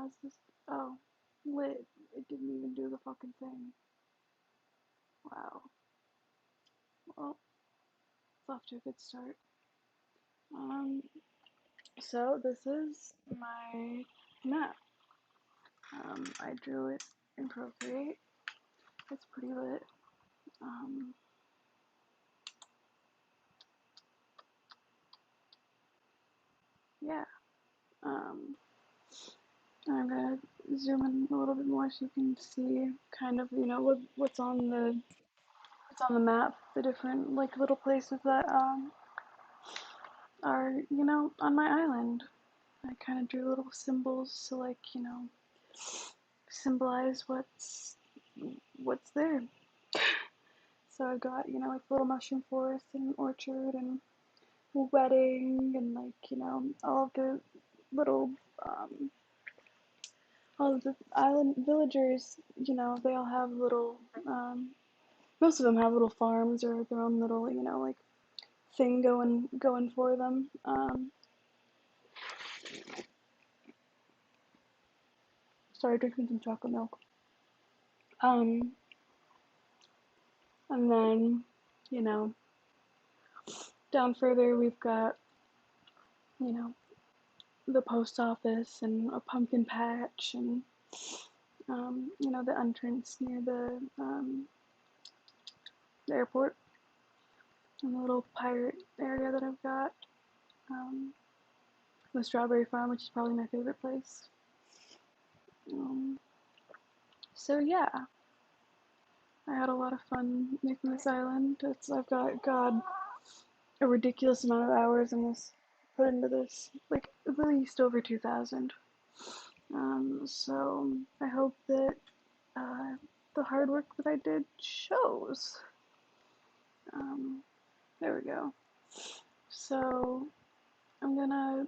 How's this? Oh, lit. It didn't even do the fucking thing. Wow. Well, it's off to a good start. So this is my map. I drew it in Procreate. It's pretty lit. Yeah. I'm gonna zoom in a little bit more so you can see kind of, what's on the map, the different like little places that are, on my island. I kind of drew little symbols to like, symbolize what's there. So I've got, like little mushroom forest and an orchard and a wedding and like, all of the little all of the island villagers, they all have little most of them have little farms or their own little, like thing going for them. Sorry, drinking some chocolate milk. Um, and then, you know, down further we've got, you know, the post office and a pumpkin patch and, the entrance near the airport. and the little pirate area that I've got. Um, the strawberry farm, which is probably my favorite place. Um, so yeah, I had a lot of fun making this island. I've got God a ridiculous amount of hours in this put into this, like at least over 2,000. So I hope that uh, the hard work that I did shows. Um, there we go. So I'm gonna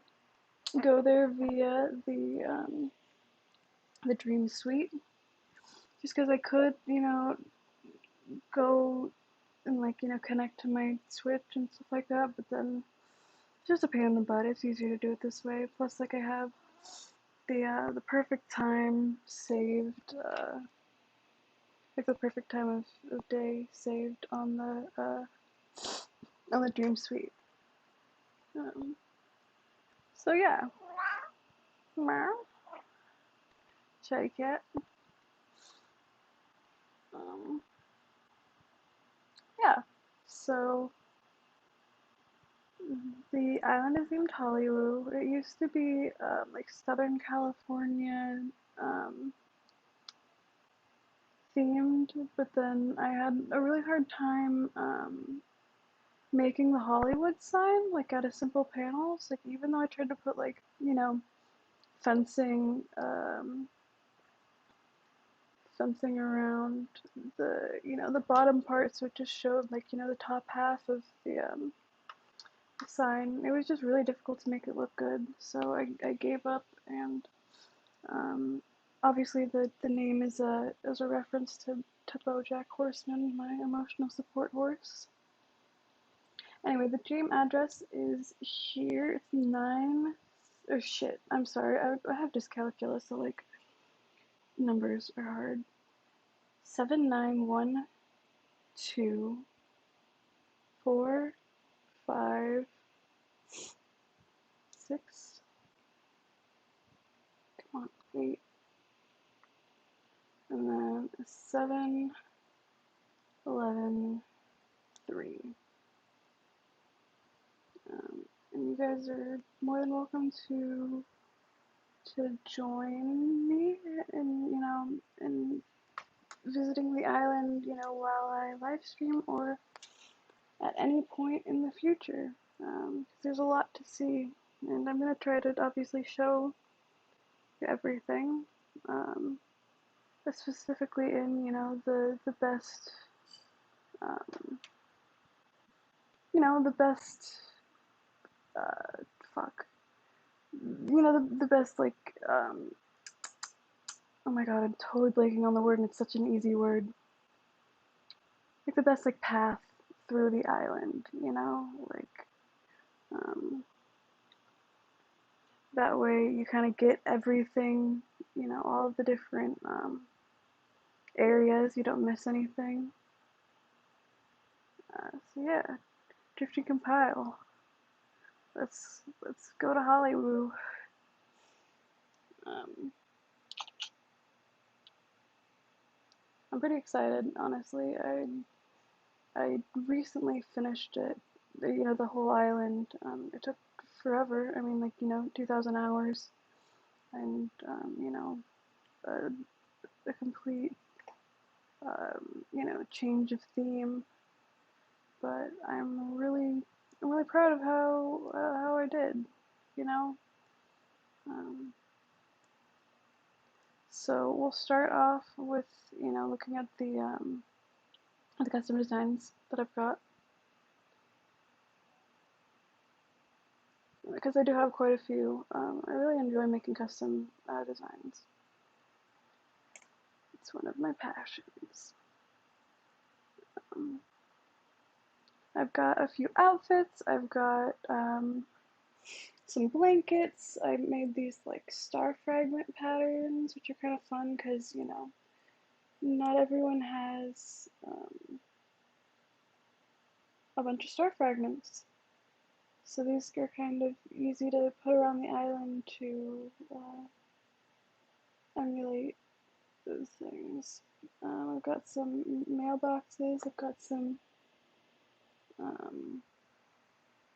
go there via the Dream Suite, just because I could, go and connect to my Switch and stuff like that, but then it's just a pain in the butt. It's easier to do it this way. Plus, like I have the perfect time saved, like the perfect time of day saved on the Dream Suite. Um, so yeah, meow, chatty cat. Um, yeah. So the island is named Hollywood. It used to be like Southern California um, themed, but then I had a really hard time making the Hollywood sign like out of simple panels. Like even though I tried to put like fencing fencing around the bottom part, so it just showed like the top half of the sign. It was just really difficult to make it look good, so I gave up. And obviously the name is a reference to BoJack Horseman, my emotional support horse. Anyway, the dream address is here. It's 9. Oh shit, I'm sorry. I have dyscalculia, so like numbers are hard. 7912456. Come on, 8. And then 711 3. And you guys are more than welcome to join me in in visiting the island, while I live stream or at any point in the future. There's a lot to see, and I'm gonna try to obviously show everything, um, but specifically in the best, um, the best, uh, fuck, the best like oh my god, I'm totally blanking on the word, and it's such an easy word. Like the best like path through the island, like um, that way you kind of get everything, all of the different areas. You don't miss anything. So yeah, Drifty Compile. Let's go to Hollywood. Um, I'm pretty excited, honestly. I recently finished it. The whole island. It took forever. I mean, like 2,000 hours, and a, a complete change of theme. But I'm really proud of how I did. You know. Um, so we'll start off with looking at the custom designs that I've got, because I do have quite a few. I really enjoy making custom designs. It's one of my passions. Um, I've got a few outfits. I've got some blankets. I made these like star fragment patterns, which are kind of fun because not everyone has a bunch of star fragments. So these are kind of easy to put around the island to emulate those things. I've got some mailboxes. I've got some Um,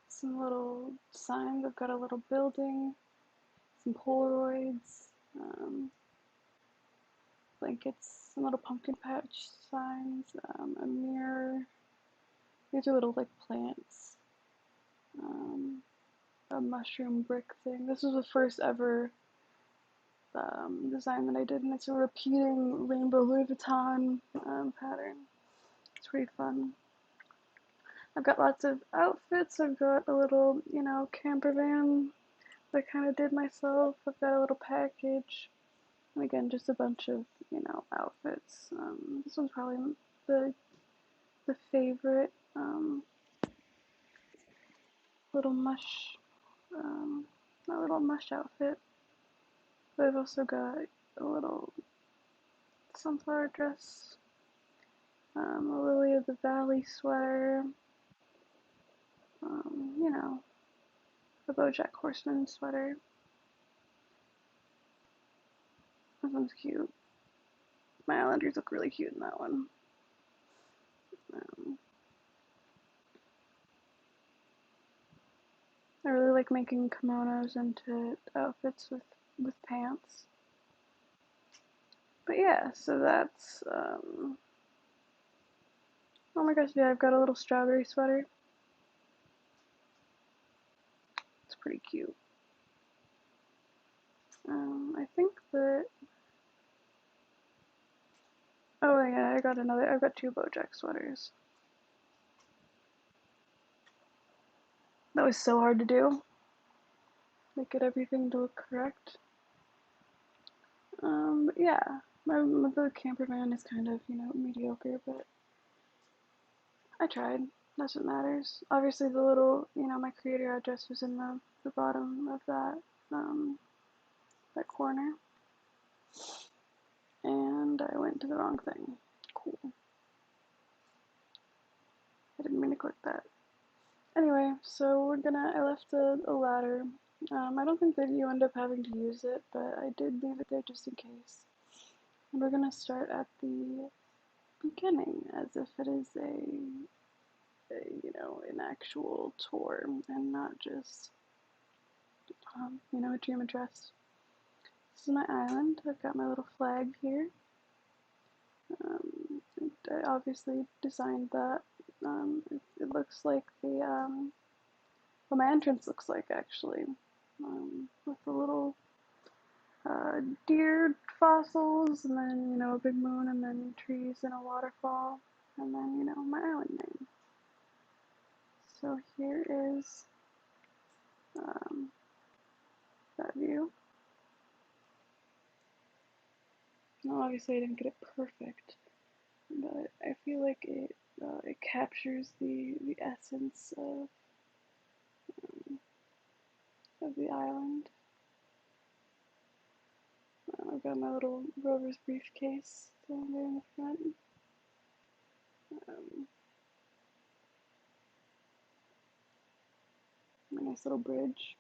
some little signs. I've got a little building, some Polaroids, blankets, some little pumpkin patch signs, a mirror. These are little like plants. Um, a mushroom brick thing. This was the first ever design that I did, and it's a repeating rainbow Louis Vuitton pattern. It's pretty fun. I've got lots of outfits. I've got a little, camper van that I kind of did myself. I've got a little package, and again, just a bunch of, outfits. This one's probably the the favorite little mush, um, a little mush outfit. But I've also got a little sunflower dress, a lily of the valley sweater, you know, a BoJack Horseman sweater. This one's cute. My Islanders look really cute in that one. Um, I really like making kimonos into outfits with pants. But yeah, so that's oh my gosh, yeah, I've got a little strawberry sweater. It's pretty cute. I think that oh yeah, I've got two BoJack sweaters. That was so hard to do. Like get everything to look correct. But yeah, the camper van is kind of, mediocre, but I tried. That's what matters. Obviously, the little, my creator address was in the bottom of that corner, and I went to the wrong thing. Cool. I didn't mean to click that. Anyway, so I left a ladder. I don't think that you end up having to use it, but I did leave it there just in case. And we're gonna start at the beginning as if it is an actual tour and not just, a dream address. This is my island. I've got my little flag here. I obviously designed that. It looks like well, my entrance looks like actually, with the little deer fossils, and then a big moon, and then trees and a waterfall, and then my island name. So here is um, that view. Now, obviously, I didn't get it perfect, but I feel like it captures the essence of the island. I've got my little Rover's briefcase down there in the front. Um, a nice little bridge.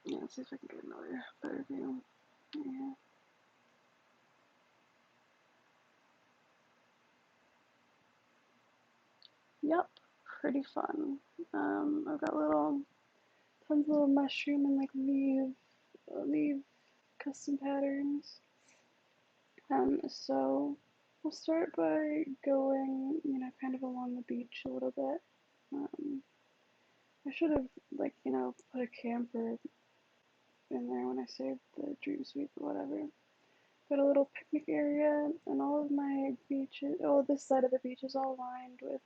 Yeah, let's see if I can get another better view. Yeah. Yep, pretty fun. I've got tons of little mushroom and like leaf custom patterns. So we'll start by going, kind of along the beach a little bit. Um, I should have put a camper in there when I saved the dream suite, but whatever. Got a little picnic area, and all of my beaches. Oh, this side of the beach is all lined with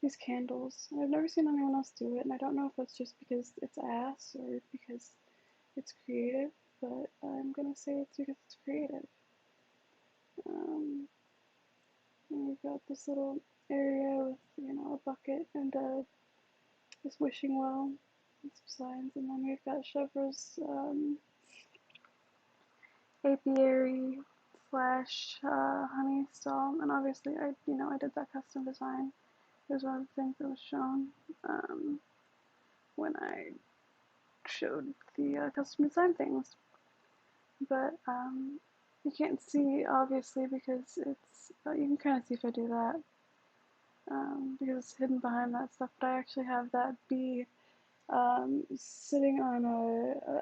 these candles. And I've never seen anyone else do it, and I don't know if that's just because it's ass or because it's creative, but I'm gonna say it's because it's creative. Um, and we've got this little area with a bucket and this wishing well and some signs, and then we've got Chevro's apiary slash honey stall, and obviously I did that custom design. It was one of the things that was shown when I showed the custom design things. But You can't see obviously because it's, you can kind of see if I do that, because it's hidden behind that stuff, but I actually have that bee sitting on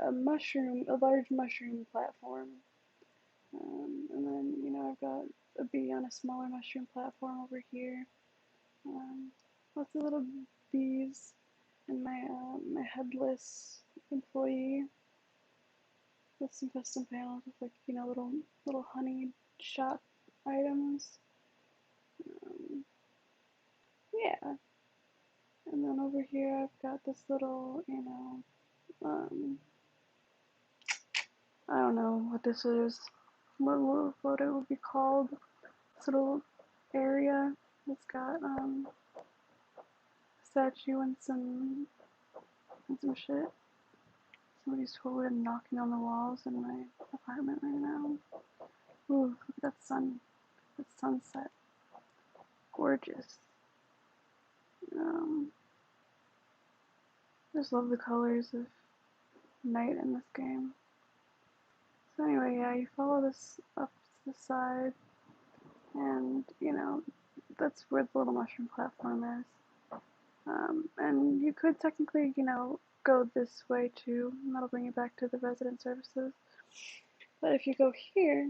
a mushroom, a large mushroom platform. And then, I've got a bee on a smaller mushroom platform over here. Um, Lots of little bees and my headless employee with some custom panels with little honey shop items. Um, yeah, and then over here I've got this little, I don't know what this is, what it would be called. This little area. It's got a statue and some shit. Somebody's totally knocking on the walls in my apartment right now. Ooh, look at that sun. That sunset. Gorgeous. Um, I just love the colors of night in this game. So anyway, yeah, you follow this up to the side, and that's where the little mushroom platform is. And you could technically, go this way too, and that'll bring you back to the resident services. But if you go here,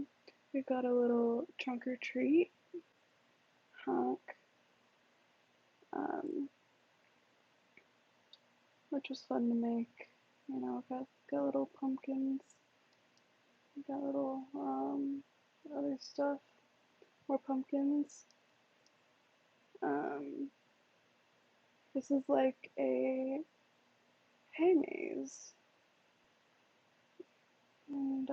we've got a little trunk or treat honk, um, which was fun to make. Got little pumpkins, got little other stuff, more pumpkins. Um, this is like a hay maze, and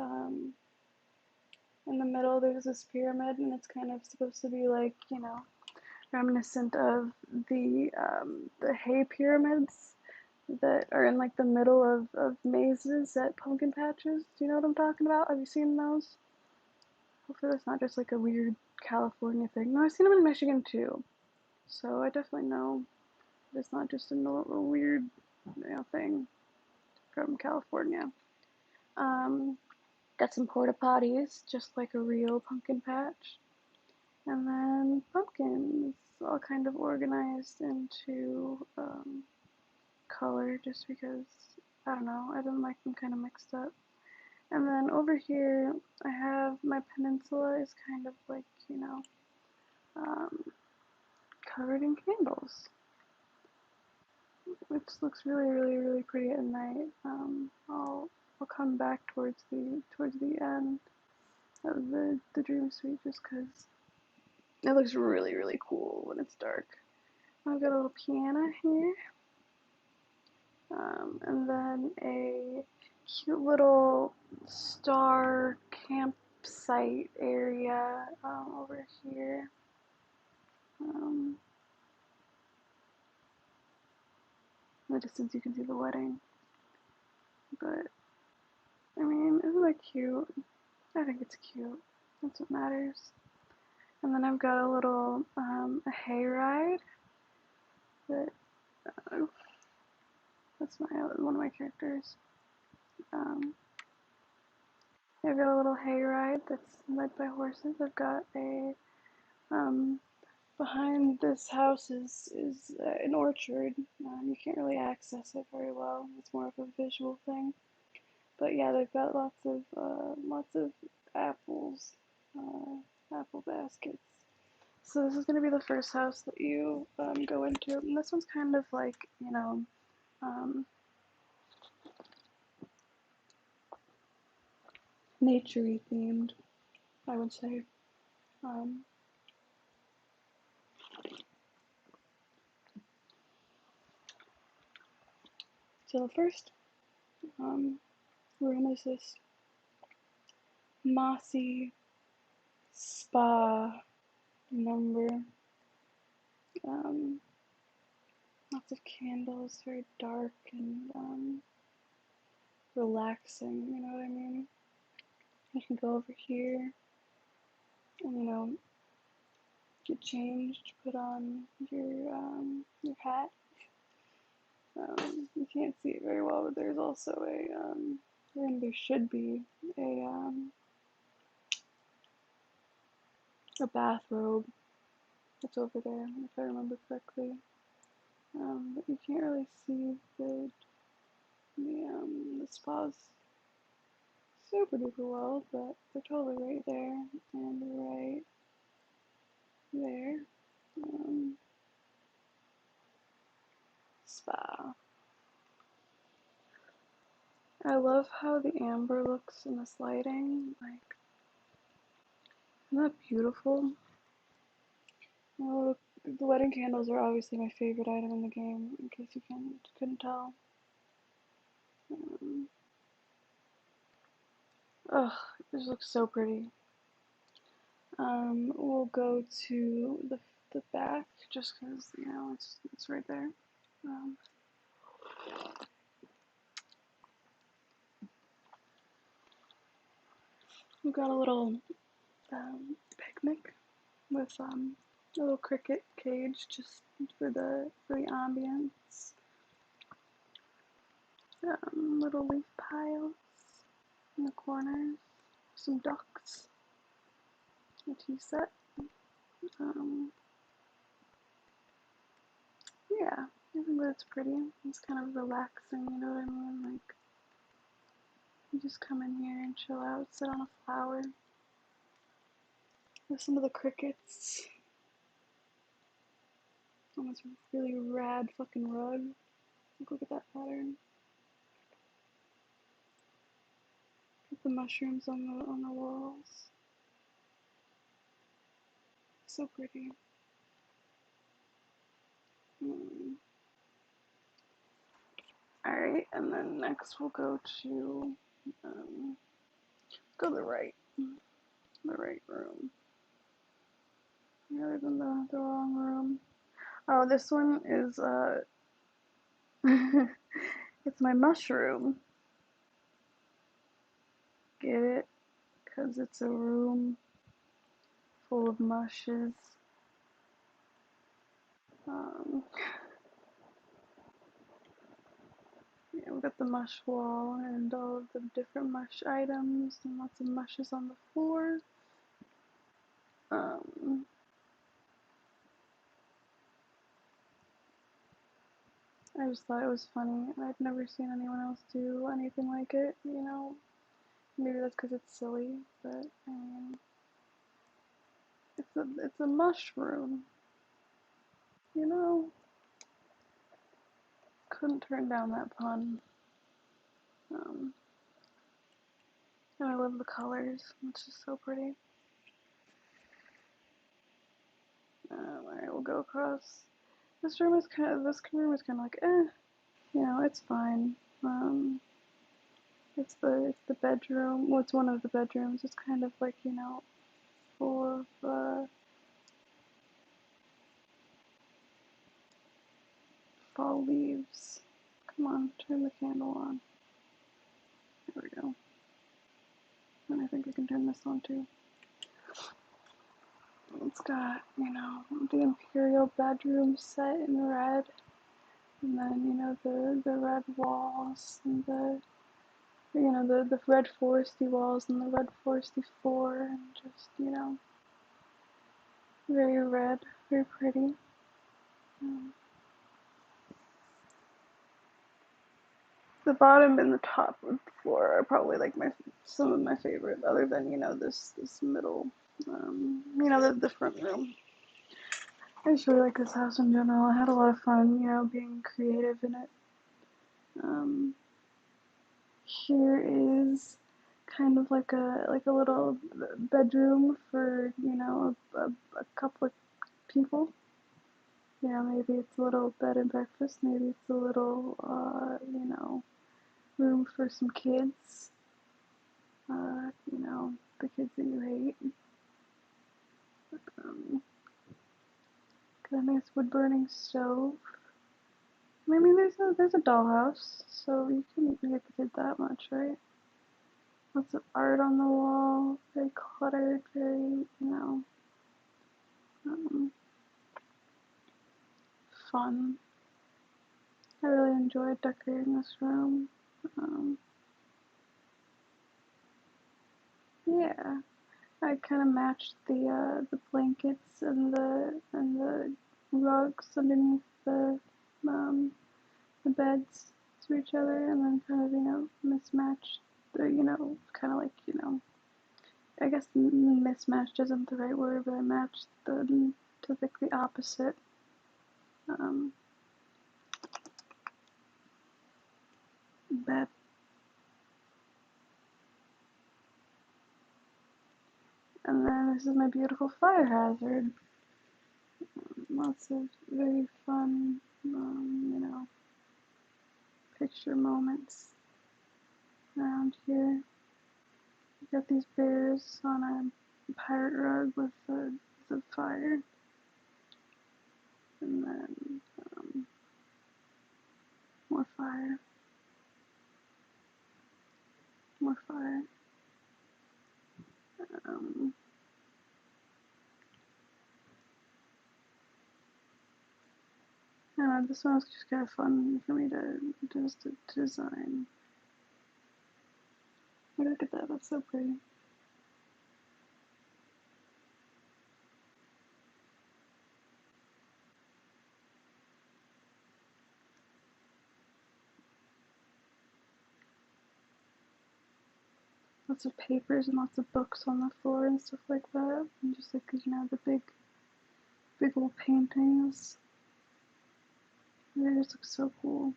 in the middle there's this pyramid, and it's kind of supposed to be like, reminiscent of the hay pyramids that are in like the middle of mazes at pumpkin patches. Do you know what I'm talking about? Have you seen those? Hopefully that's not just like a weird California thing. No, I've seen them in Michigan too. So I definitely know it's not just a weird, thing from California. Um, Got some porta potties, just like a real pumpkin patch. And then pumpkins, all kind of organized into color, just because, I don't know, I didn't like them kind of mixed up. And then over here, I have my peninsula is kind of like, um, covered in candles, which looks really, really, really pretty at night. I'll come back towards the end of the dream suite just because it looks really, really cool when it's dark. I've got a little piano here, and then a cute little star campsite area over here. Um, in the distance you can see the wedding, but I mean, isn't that cute? I think it's cute. That's what matters. And then I've got a little a hayride that that's one of my characters. Um, I've got a little hayride that's led by horses. I've got a behind this house is an orchard. You can't really access it very well. It's more of a visual thing. But yeah, they've got lots of apples, apple baskets. So this is gonna be the first house that you go into, and this one's kind of like um, naturey themed, I would say. Um, so the first room is this mossy spa number. Um, Lots of candles, very dark and relaxing. You know what I mean? You can go over here and get changed, put on your hat. You can't see it very well, but there's also a there should be a a bathrobe that's over there, if I remember correctly. But you can't really see the spas super duper well, but they're totally right there and right there. Um, Spa. I love how the amber looks in this lighting. Like, isn't that beautiful? Oh, the wedding candles are obviously my favorite item in the game, in case you couldn't tell. Um, Ugh, this looks so pretty. We'll go to the back just because it's right there. Um, we've got a little picnic with a little cricket cage just for the ambience. Little leaf piles in the corners, some ducks, a tea set. Um, yeah, I think that's pretty. It's kind of relaxing, you know what I mean? Like, you just come in here and chill out, sit on a flower, listen to the crickets on this really rad fucking rug. Look at that pattern. Get the mushrooms on the walls. So pretty. Mm. Alright, and then next we'll go to go to the right room. Rather than the wrong room. Oh, this one is it's my mushroom. Get it? Because it's a room full of mushes. Um, yeah, we got the mush wall and all of the different mush items and lots of mushes on the floor. Um, I just thought it was funny. I've never seen anyone else do anything like it, you know. Maybe that's because it's silly, but I mean, it's a mushroom, you know. Couldn't turn down that pun. Um, and I love the colors. It's just so pretty. Alright, we'll go across. This room is kind of like it's fine. It's the bedroom. Well, it's one of the bedrooms. It's kind of like full of fall leaves. Come on, turn the candle on. There we go. And I think we can turn this on too. It's got the imperial bedroom set in red, and then the red walls and the red foresty walls and the red foresty floor, and just very red, very pretty. Um, the bottom and the top of the floor are probably like some of my favorite, other than this middle, the front room. I just really like this house in general. I had a lot of fun, being creative in it. Um, Here is kind of like a little bedroom for a couple of people. Maybe it's a little bed and breakfast. Maybe it's a little room for some kids. The kids that you hate. Um, got a nice wood burning stove. I mean, there's a dollhouse, so you can get the kid that much, right? Lots of art on the wall, very cluttered, very, um, fun. I really enjoyed decorating this room. Um, yeah, I kind of matched the blankets and the rugs underneath the beds to each other, and then kind of mismatched the kind of like I guess mismatched isn't the right word, but I matched the to the opposite um, bed. And then this is my beautiful fire hazard. Lots of very fun, picture moments around here. You got these bears on a pirate rug with the fire, and then more fire, more fire. Um, I don't know, this one was just kind of fun for me to design. Look at that, that's so pretty. Lots of papers and lots of books on the floor and stuff like that. And just like, the big old paintings. They just look so cool.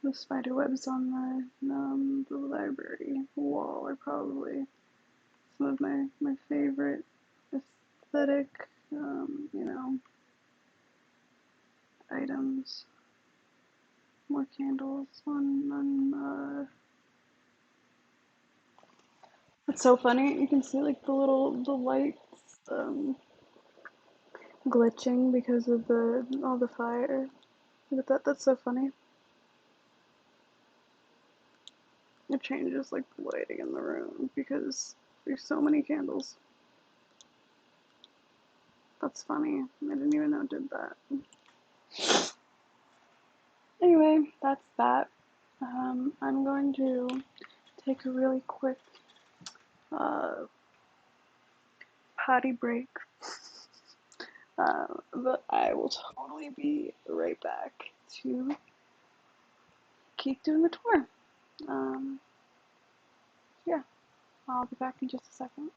The spider webs on the library wall are probably some of my favorite aesthetic, items. More candles on. It's so funny. You can see like the lights glitching because of all the fire. Look at that. That's so funny. It changes like the lighting in the room because there's so many candles. That's funny. I didn't even know it did that. Anyway, that's that. I'm going to take a really quick potty break, but I will totally be right back to keep doing the tour. Yeah, I'll be back in just a second.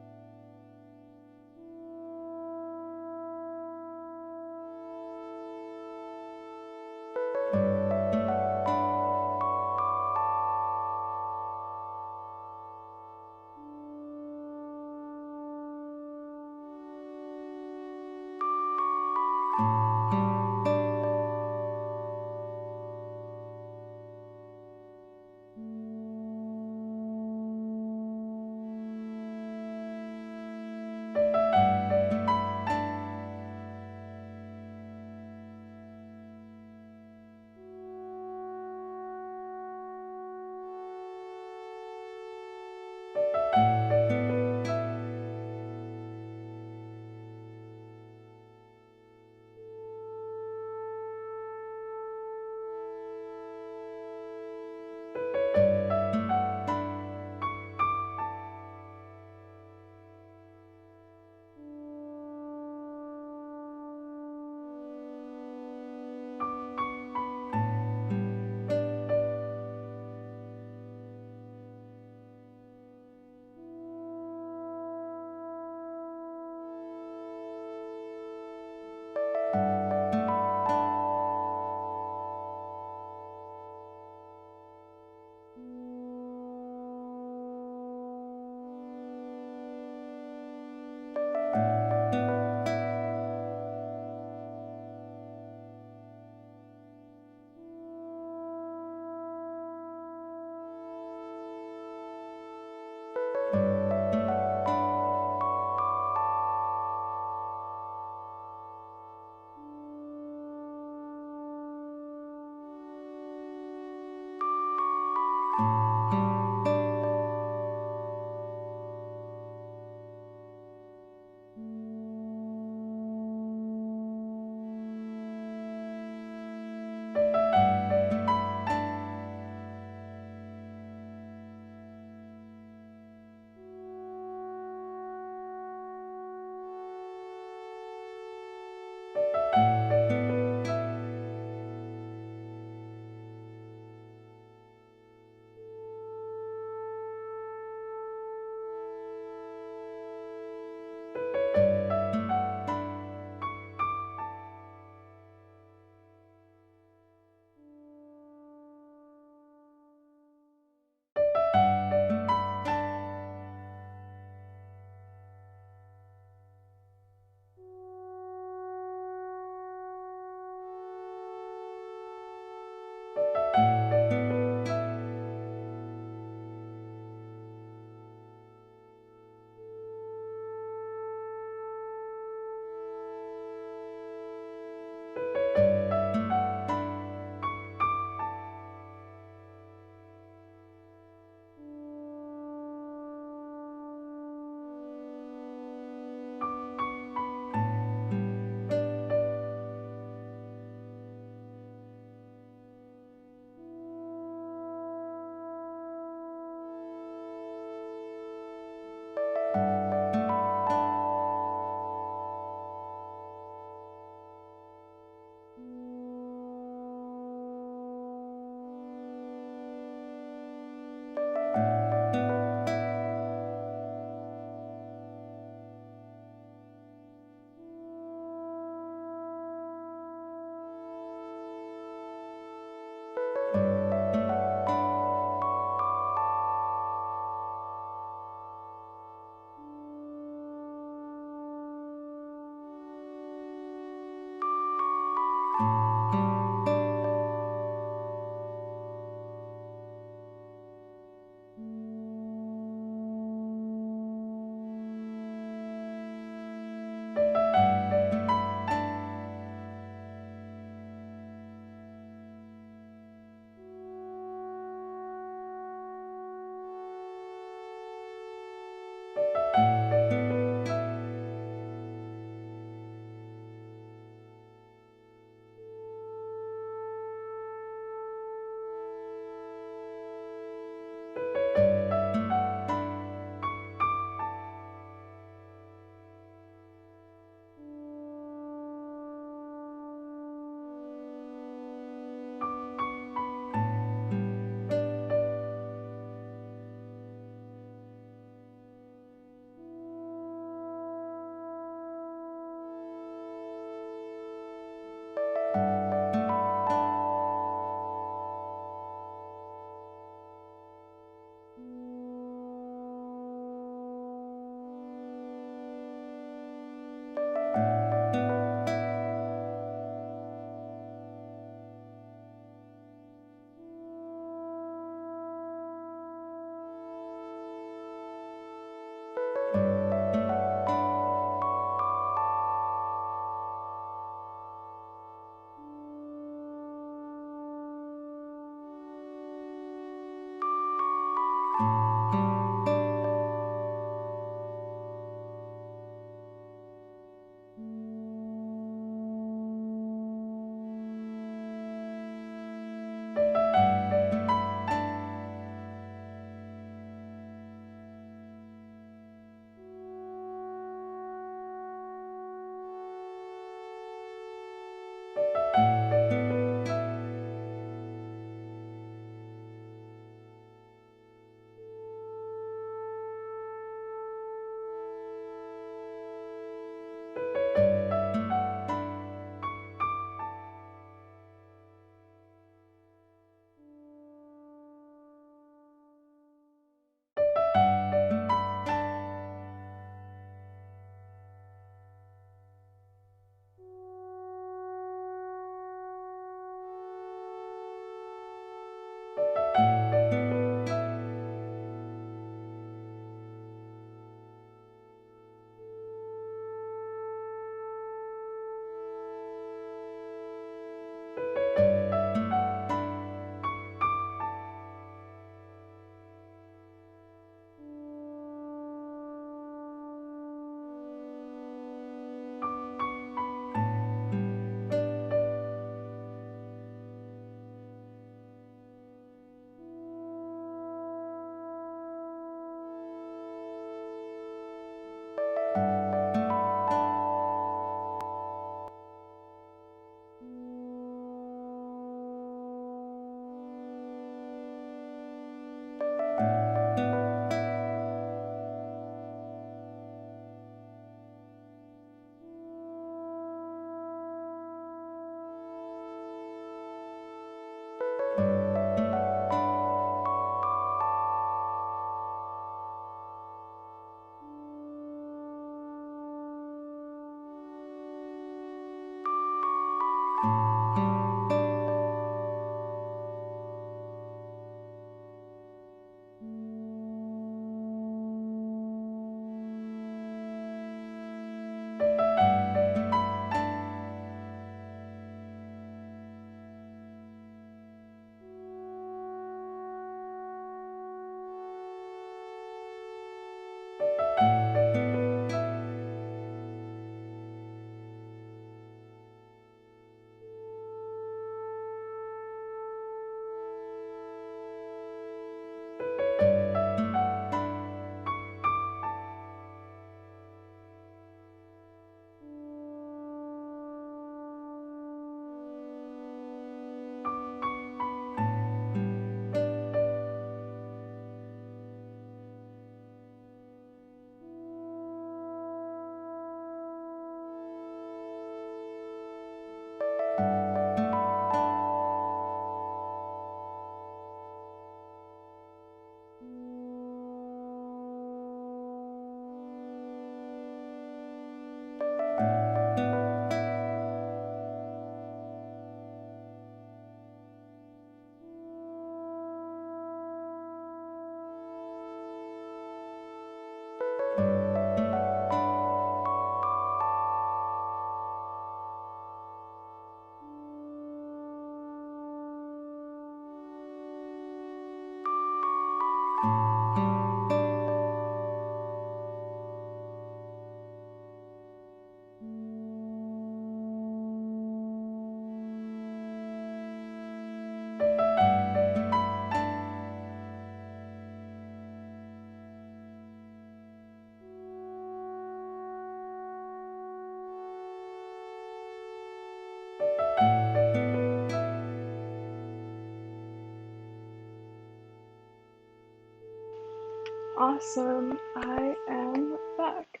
Awesome, I am back.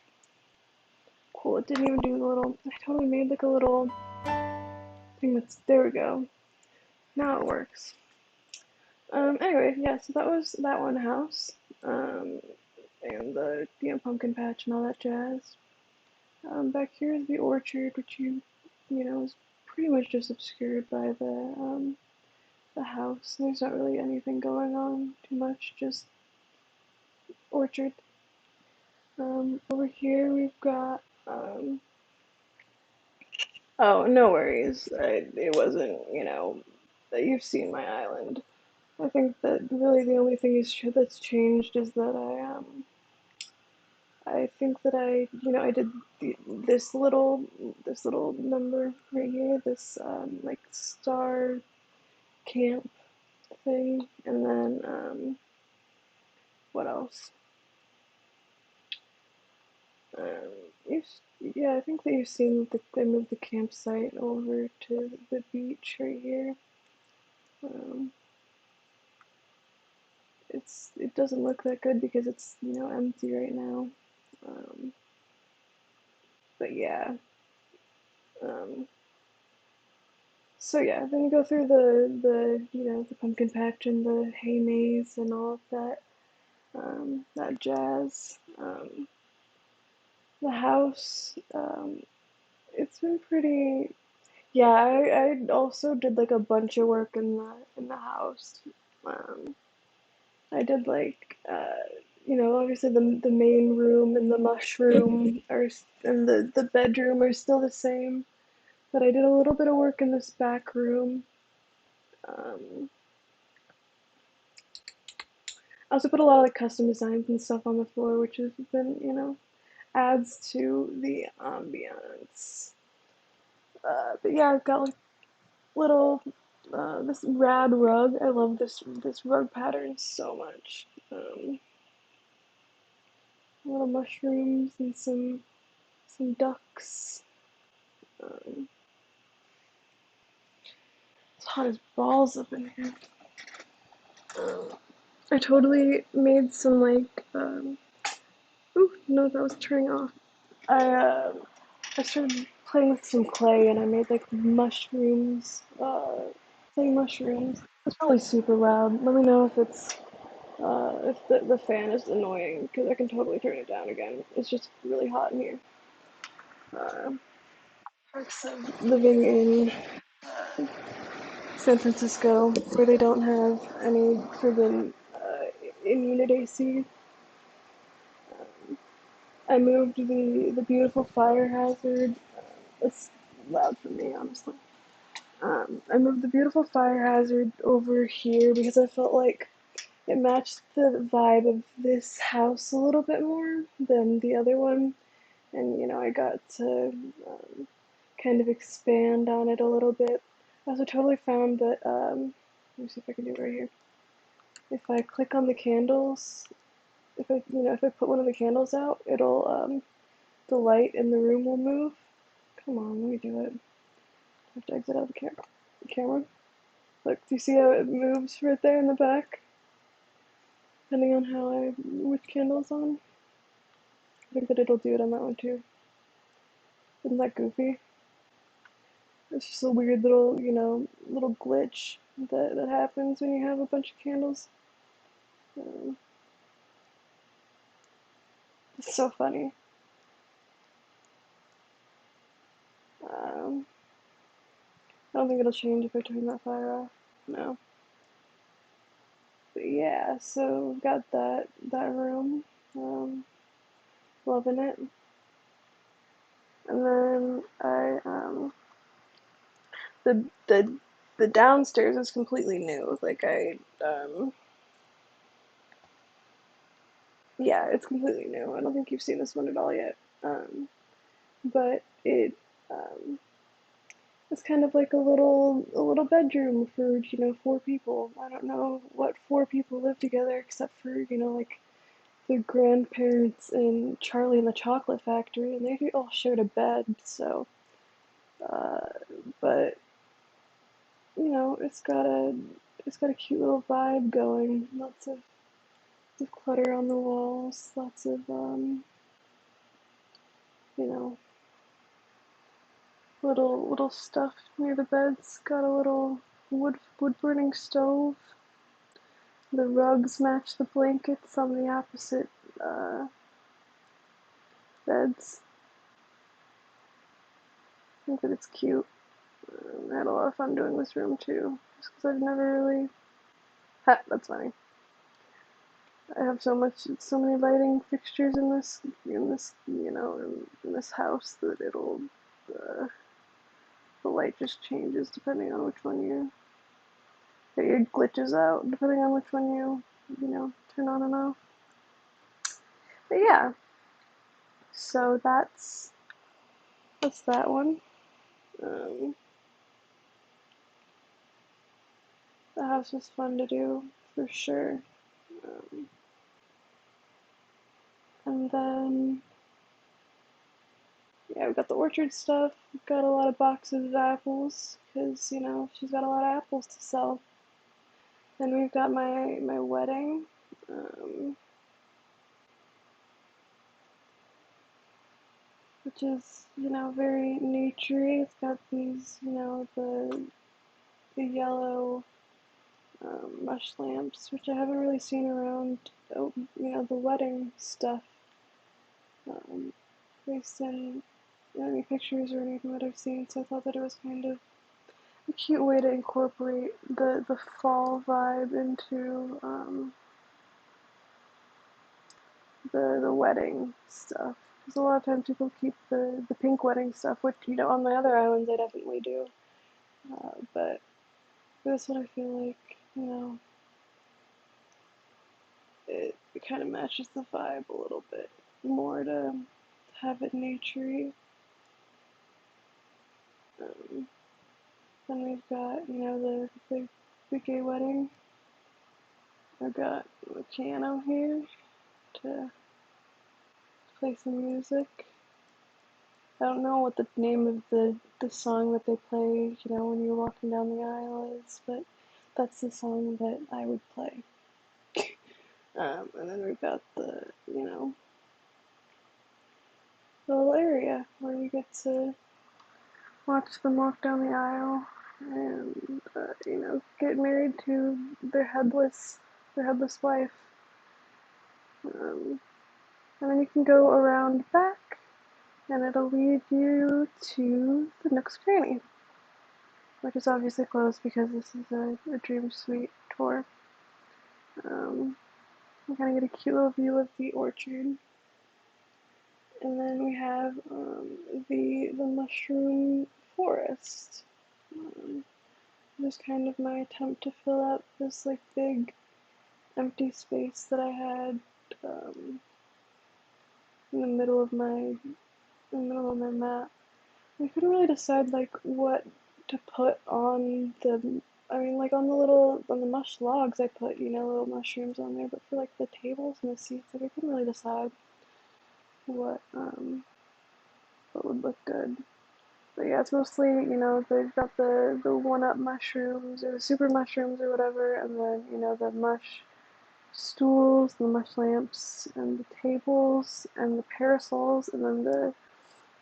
Cool, it didn't even do the little, I totally made like a little thing that's, there we go. Now it works. Anyway, yeah, so that was that one house. Um, and the, pumpkin patch and all that jazz. Back here is the orchard, which is pretty much just obscured by the house. There's not really anything going on too much, just orchard. Over here we've got, oh, no worries. It wasn't, that you've seen my island. I think that really the only thing that's changed is that I think that I did this little number right here, this like star camp thing, and then what else? Um, yeah, I think that you've seen that I moved the campsite over to the beach right here. Um, it doesn't look that good because it's empty right now. Um, but yeah. Um, so yeah, then you go through the pumpkin patch and the hay maze and all of that jazz. The house, it's been pretty. Yeah, I also did like a bunch of work in the house. Um, I did like obviously the main room and the mushroom and the bedroom are still the same, but I did a little bit of work in this back room. Um, I also put a lot of like custom designs and stuff on the floor, which has been adds to the ambiance. But yeah, I've got like little this rad rug. I love this rug pattern so much. Little mushrooms and some ducks. Um, it's hot as balls up in here. I totally made some like ooh, no, that was turning off. I started playing with some clay and I made like mushrooms, clay mushrooms. It's probably super loud. Let me know if the fan is annoying because I can totally turn it down again. It's just really hot in here. Uh, Perks of living in San Francisco where they don't have any friggin' in-unit AC. I moved the beautiful fire hazard. It's loud for me, honestly. I moved the beautiful fire hazard over here because I felt like it matched the vibe of this house a little bit more than the other one, and I got to kind of expand on it a little bit. I also totally found that let me see if I can do it right here. If I click on the candles, if I put one of the candles out, it'll the light in the room will move. Come on, let me do it. I have to exit out the camera. Look, do you see how it moves right there in the back? Depending on which candle's on. I think that it'll do it on that one too. Isn't that goofy? It's just a weird little glitch that happens when you have a bunch of candles. Um, it's so funny. Um, I don't think it'll change if I turn that fire off. No. But yeah, so we've got that room. Loving it. And then the the downstairs is completely new. Like yeah, it's completely new. I don't think you've seen this one at all yet. But um, it's kind of like a little bedroom for 4 people. I don't know what 4 people live together except for like the grandparents and Charlie and the Chocolate Factory, and they all shared a bed. So, uh, but it's got a cute little vibe going. of clutter on the walls, lots of, you know, little stuff near the beds. Got a little wood burning stove. The rugs match the blankets on the opposite beds. I think that it's cute. I had a lot of fun doing this room too, just because I've never really. Ha, that's funny. I have so many lighting fixtures in this, in this house that uh, the light just changes depending on which one it glitches out depending on which one turn on and off. But yeah, so that's that one. Um, the house was fun to do for sure. Um, and then yeah, we got the orchard stuff. We've got a lot of boxes of apples because she's got a lot of apples to sell. Then we've got my wedding. Um, which is, very naturey. It's got these, the yellow mush lamps, which I haven't really seen around, the wedding stuff. Based on any pictures or anything that I've seen, so I thought that it was kind of a cute way to incorporate the fall vibe into the wedding stuff. Because a lot of times people keep the pink wedding stuff, which on my other islands I definitely do. But this one I feel like it kind of matches the vibe a little bit more to have it naturey. Um, then we've got the gay wedding. I've got the piano here to play some music. I don't know what the name of the song that they play, when you're walking down the aisle is, but that's the song that I would play. And then we've got the little area where you get to watch them walk down the aisle and, get married to their headless wife. And then you can go around back and it'll lead you to the Nook's Cranny, which is obviously closed because this is a dream suite tour. You kind of get a cute little view of the orchard. And then we have the mushroom forest. Just kind of my attempt to fill out this big empty space that I had in the middle of my map. I couldn't really decide what to put on the. I mean, on the mush logs, I put little mushrooms on there, but for the tables and the seats, I couldn't really decide what would look good. But yeah, it's mostly they've got the 1-up mushrooms or the super mushrooms or whatever, and then the mush stools, the mush lamps, and the tables, and the parasols, and then the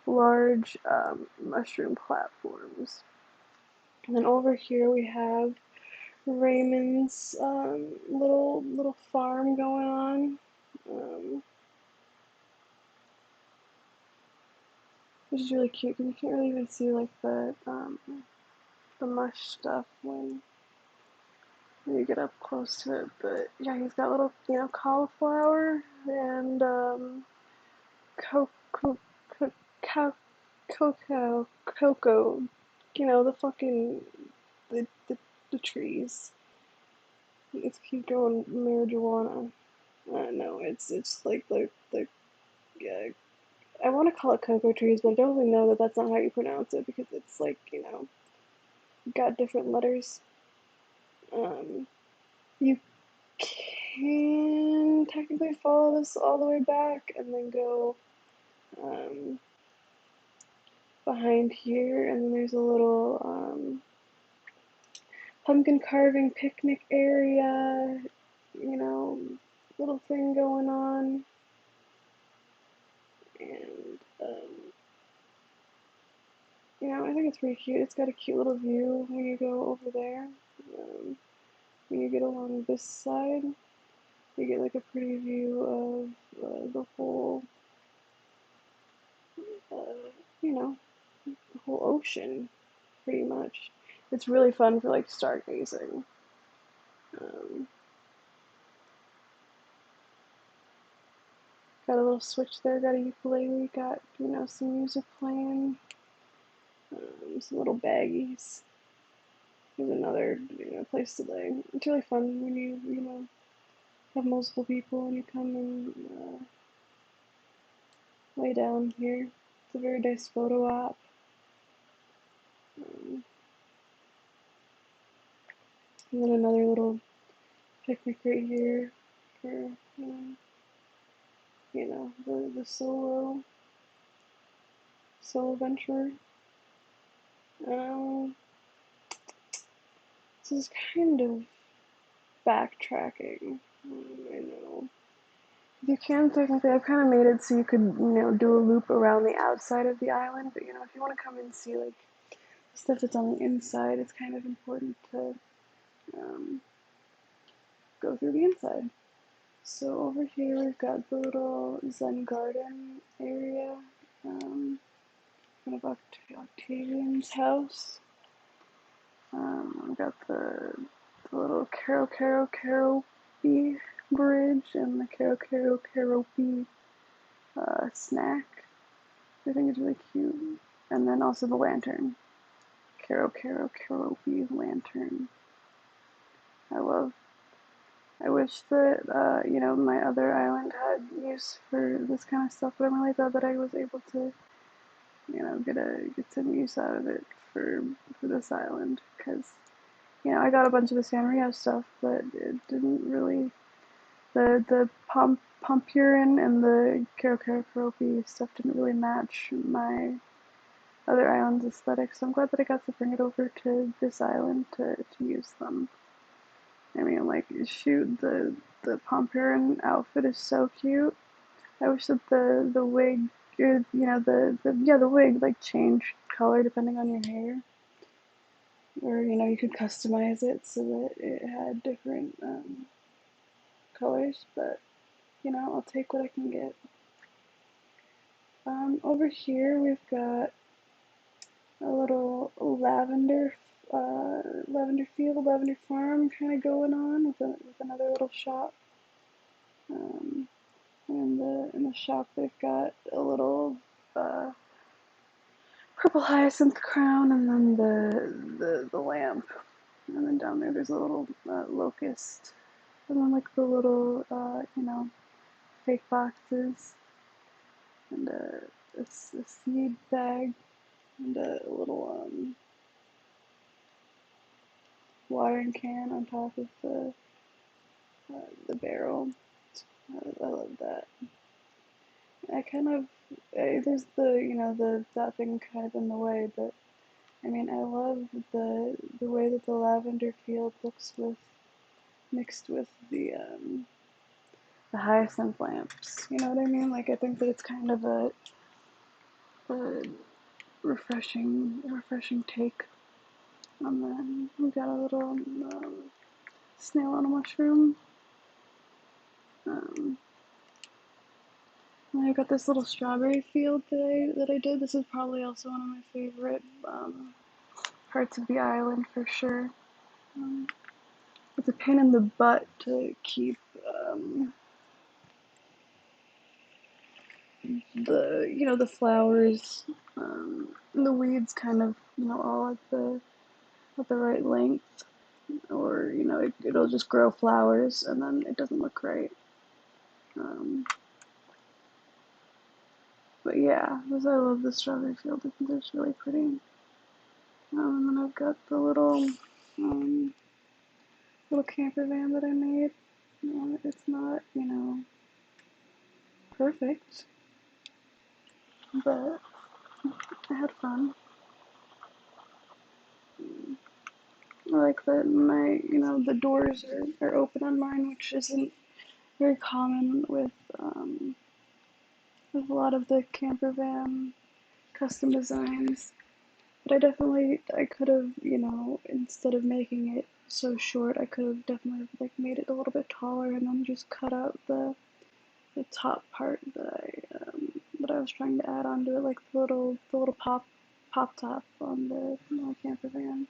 large mushroom platforms. And then over here we have Raymond's little farm going on, which is really cute because you can't really even see the mush stuff when you get up close to it. But yeah, he's got little cauliflower and cocoa, cocoa, the fucking the trees. It's keep growing marijuana. No, it's like the yeah. I want to call it cocoa trees, but I don't really know that that's not how you pronounce it because it's got different letters. Um, you can technically follow this all the way back and then go um, behind here, and then there's a little pumpkin carving picnic area, you know, little thing going on, and I think it's pretty cute. It's got a cute little view when you go over there. Um, when you get along this side, you get like a pretty view of the whole, you know, the whole ocean, pretty much. It's really fun for like stargazing. Um, got a little switch there. Got a ukulele. Got some music playing. Some little baggies. There's another place to lay. It's really fun when you have multiple people and you come and lay down here. It's a very nice photo op. Um, and then another little picnic right here for the solo venture. Um, this is kind of backtracking. I know. You can technically, I've kind of made it so you could, do a loop around the outside of the island, but if you want to come and see like stuff that's on the inside, it's kind of important to um, go through the inside. So over here we've got the little Zen garden area, kind of Octavian's house. We've got the little Karo bridge and the Karo snack. I think it's really cute. And then also the lantern. Karo lantern. I love. I wish that my other island had use for this kind of stuff, but I'm really glad that I was able to get some use out of it for this island because I got a bunch of the Sanrio stuff, but it didn't really the Pompurin and the Karopi stuff didn't really match my other islands' aesthetic, so I'm glad that I got to bring it over to this island to use them. I mean, like, shoot, the Pompurin outfit is so cute. I wish that the wig, or, the wig, like, changed color depending on your hair. Or, you could customize it so that it had different colors, but, I'll take what I can get. Over here we've got a little lavender field, lavender farm kind of going on with another little shop. In the shop they've got a little purple hyacinth crown, and then the lamp, and then down there's a little locust, and then like the little fake boxes, and a seed bag, and a little watering can on top of the barrel. I love that. I kind of there's that thing kind of in the way, but I mean I love the way that the lavender field looks with mixed with the hyacinth lamps. You know what I mean? Like I think that it's kind of a refreshing take on that. We got a little snail on a mushroom. Um, and I got this little strawberry field that I did. This is probably also one of my favorite parts of the island for sure. Um, it's a pain in the butt to keep the flowers, the weeds kind of all at the right length, or it'll just grow flowers and then it doesn't look right. Um, but yeah, because I love the strawberry field. I think it's really pretty. And then I've got the um, little camper van that I made. It's not perfect, but I had fun. I like that the doors are open on mine, which isn't very common with a lot of the camper van custom designs. But I could have, instead of making it so short, I could have definitely like made it a little bit taller and then just cut out the top part that I was trying to add onto it, like the little pop top on the camper van.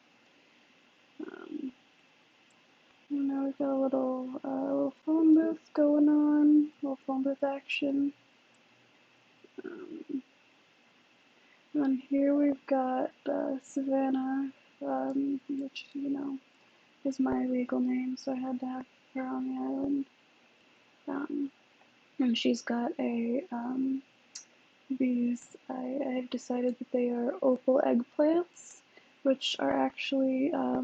Now we've got a little phone booth going on, little phone booth action. Um, and then here we've got Savannah, which is my legal name, so I had to have her on the island. And she's got I've decided that they are opal eggplants, which are actually a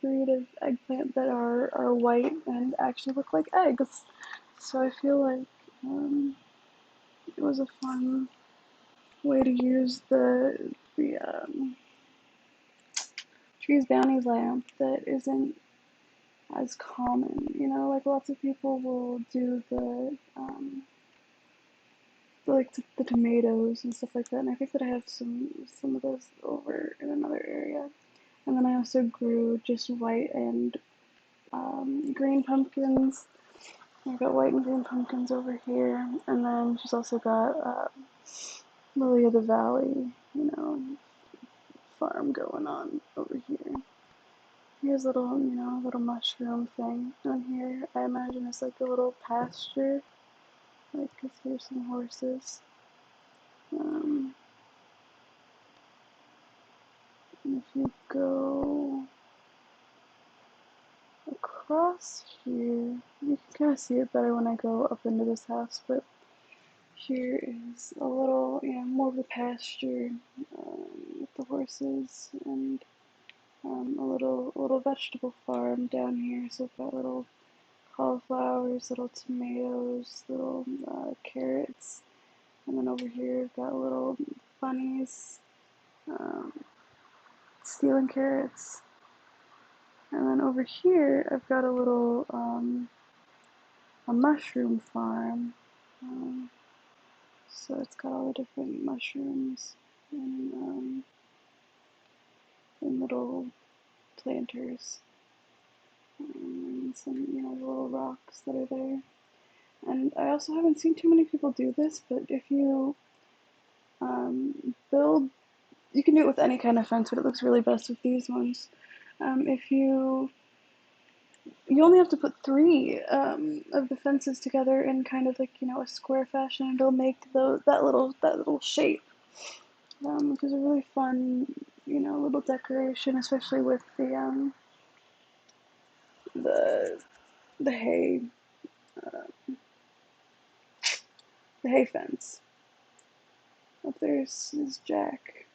breed of eggplant that are white and actually look like eggs. So I feel like it was a fun way to use the Tree's Bounty lamp that isn't as common. Like lots of people will do the tomatoes and stuff like that, and I think that I have some of those over in another area. And then I also grew just white and green pumpkins. I've got white and green pumpkins over here, and then she's also got Lily of the Valley, farm going on over here. Here's a little mushroom thing. And here, I imagine it's like a little pasture. Like, 'cause here's some horses. Um, and if you go across here, you can kind of see it better when I go up into this house, but here is a little, more of a pasture with the horses, and a little vegetable farm down here. So we've got little cauliflowers, little tomatoes, little carrots, and then over here we've got little bunnies um, stealing carrots. And then over here I've got a mushroom farm. So it's got all the different mushrooms and little planters and some little rocks that are there. And I also haven't seen too many people do this, but if you build, you can do it with any kind of fence, but it looks really best with these ones. If you only have to put three of the fences together in kind of like a square fashion, and it'll make that little shape, which is a really fun little decoration, especially with the the hay the hay fence. Up there's Jack.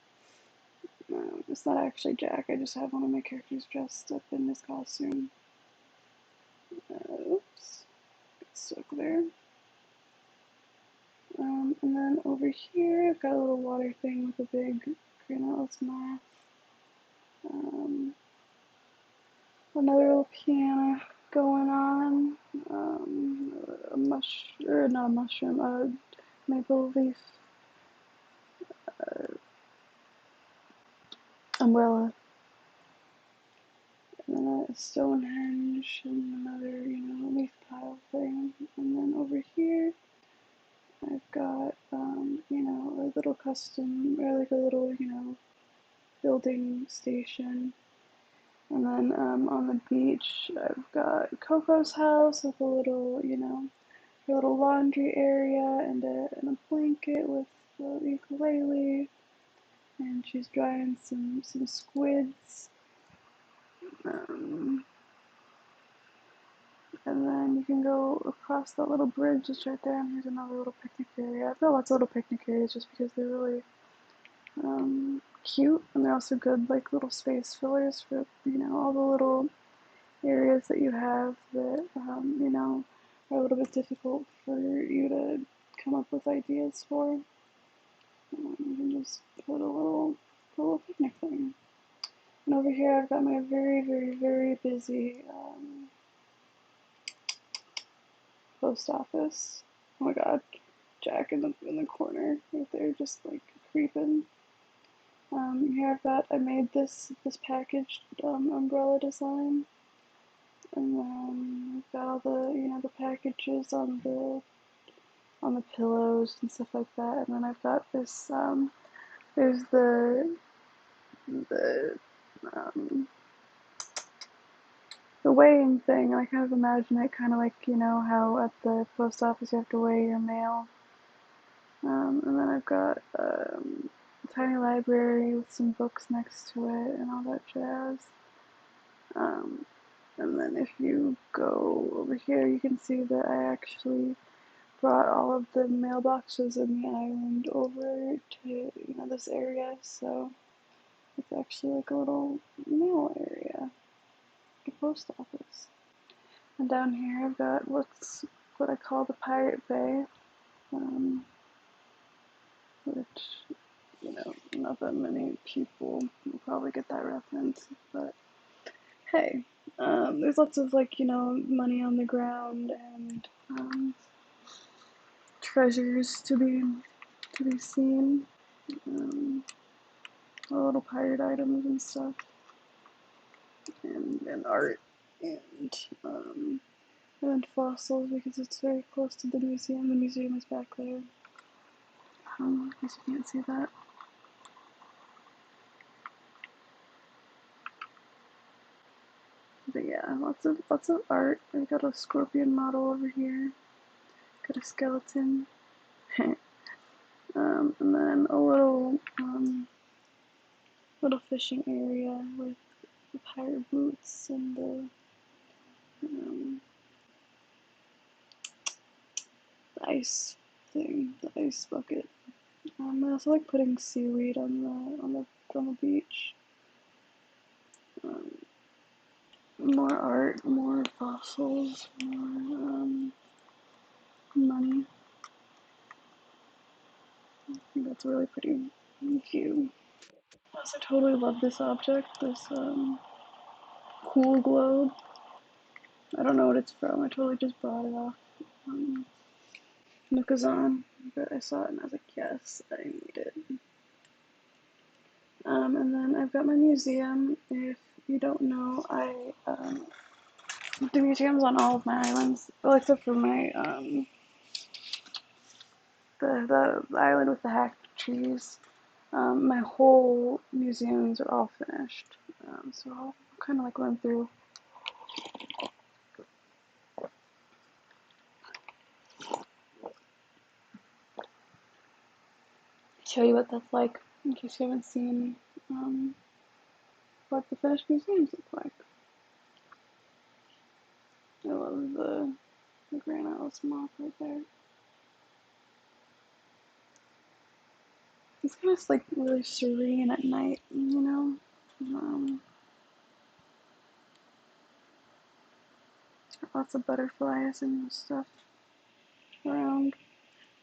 It's not actually Jack. I just have one of my characters dressed up in this costume. Oops, got stuck there. And then over here, I've got a little water thing with a big green atlas mouth. Another little piano going on. Not a mushroom, a maple leaf umbrella. And then a Stonehenge and another, leaf pile thing. And then over here, I've got, a little custom, or like a little, building station. And then on the beach, I've got Coco's house with a little laundry area and a blanket with the ukulele. And she's drying some squids. Um, and then you can go across that little bridge that's right there, and here's another little picnic area. I've got lots of little picnic areas just because they're really cute, and they're also good like little space fillers for all the little areas that you have that are a little bit difficult for you to come up with ideas for. You can just put a little picnic thing. And over here I've got my very, very, very busy post office. Oh my god, Jack in the corner right there, just like creeping. Here I made this packaged umbrella design, and then I've got all the the packages on the pillows and stuff like that, and then I've got this there's the um, the weighing thing. I kind of imagine it kind of like how at the post office you have to weigh your mail. And then I've got a tiny library with some books next to it and all that jazz. Um, and then if you go over here, you can see that I actually brought all of the mailboxes in the island over to this area. So it's actually like a little mail area, the post office. And down here I've got what I call the Pirate Bay, which not that many people will probably get that reference, but hey, there's lots of money on the ground and treasures to be seen, um, little pirate items and stuff, and art and and fossils because it's very close to the museum. The museum is back there. In case you can't see that. But yeah, lots of art. I got a scorpion model over here. Got a skeleton. And then a little fishing area with the pirate boots and the ice thing, the ice bucket. I also like putting seaweed on the beach. More art, more fossils, more money. I think that's really pretty cute. Also, totally love this object, this cool globe. I don't know what it's from. I totally just brought it off Nookazon, but I saw it and I was like, yes, I need it. And then I've got my museum. If you don't know, I do museums on all of my islands, well, except for my the island with the hacked trees. My whole museums are all finished, so I'll kind of like run through. Show you what that's like in case you haven't seen what the finished museums look like. I love the Grand Alice moth right there. It's kind of like really serene at night, lots of butterflies and stuff around.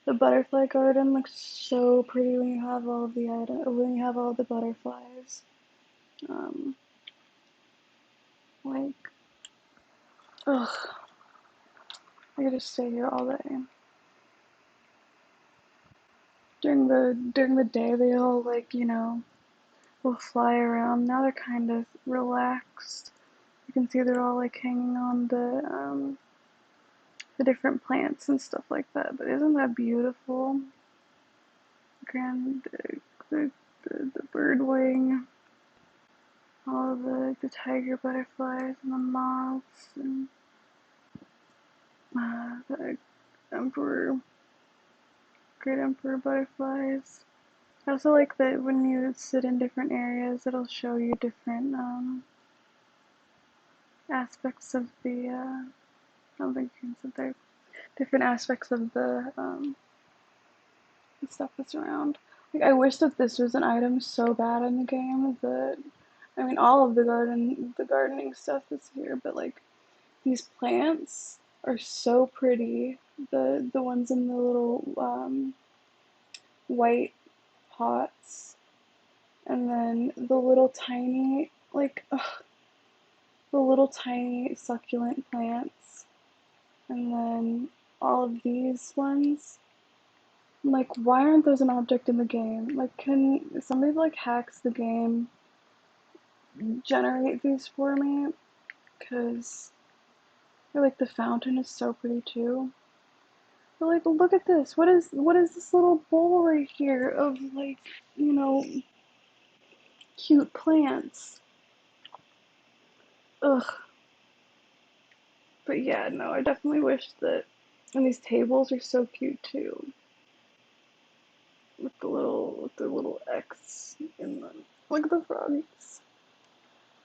The butterfly garden looks so pretty when you have all of when you have all the butterflies. Um, like, ugh, I could just stay here all day. During the day, they all will fly around. Now they're kind of relaxed. You can see they're all like hanging on the different plants and stuff like that. But isn't that beautiful? Grand the bird wing, all the tiger butterflies and the moths and the emperor, great emperor butterflies. I also like that when you sit in different areas, it'll show you different aspects of I don't think you can sit there. Different aspects of the stuff that's around. Like I wish that this was an item so bad in the game that I mean all of the gardening stuff is here, but like these plants are so pretty. The ones in the little white pots, and then the little tiny the little tiny succulent plants, and then all of these ones. Like, why aren't those an object in the game? Like, can somebody like hacks the game generate these for me? Because like the fountain is so pretty too. But like, look at this. What is this little bowl right here of like, you know, cute plants? Ugh. But yeah, no, I definitely wish that. And these tables are so cute too, with the little X in them. Look at the frogs.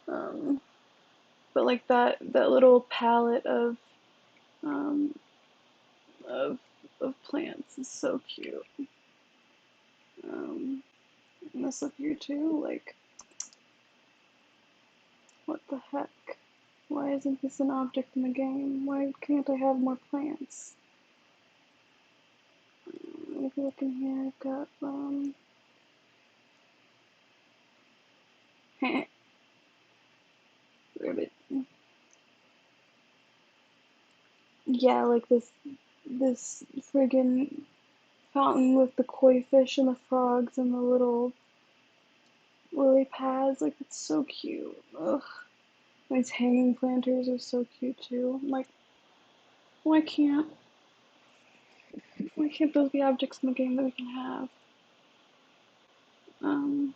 Um, but like that little palette um of of plants is so cute. Um, and this up here too, like, what the heck? Why isn't this an object in the game? Why can't I have more plants? If you look in here, I've got ribbit. Yeah, like this friggin' fountain with the koi fish and the frogs and the little lily pads. Like, it's so cute. Ugh. These hanging planters are so cute too. I'm like, why can't those be objects in the game that we can have? Um,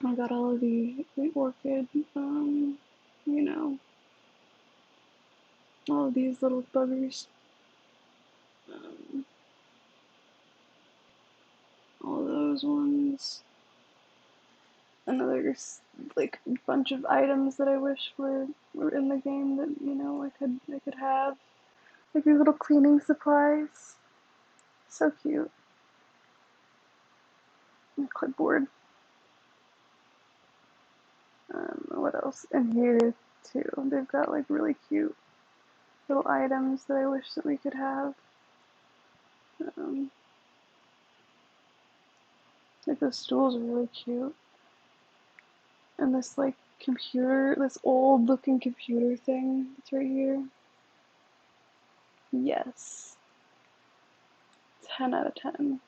I got all of the orchid, you know, all of these little buggers. Um, all those ones. Another like bunch of items that I wish were in the game that I could have. Like these little cleaning supplies. So cute. And a clipboard. What else? And here too. They've got like really cute little items that I wish that we could have. Um, like those stools are really cute. And this like computer, this old looking computer thing that's right here. Yes. 10 out of 10.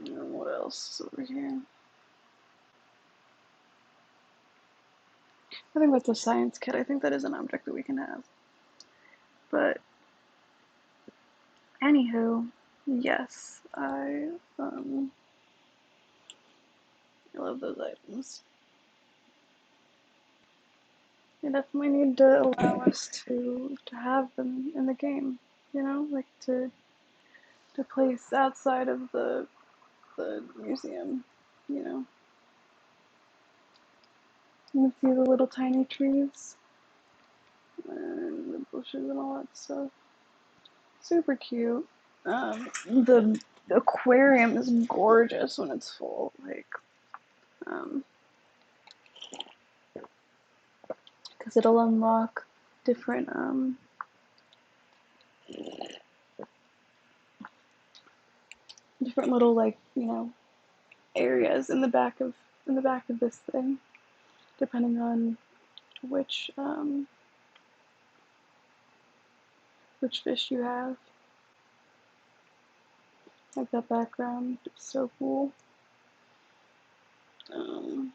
And what else is over here? I think that's a science kit. I think that is an object that we can have. But anywho, yes, I love those items. They definitely need to allow us to have them in the game. Like to place outside of the museum. You know, you can see the little tiny trees and the bushes and all that stuff. Super cute. The aquarium is gorgeous when it's full. Like, um, because it'll unlock different different little like areas in the back of this thing, depending on which which fish you have. Like that background, it's so cool. Um,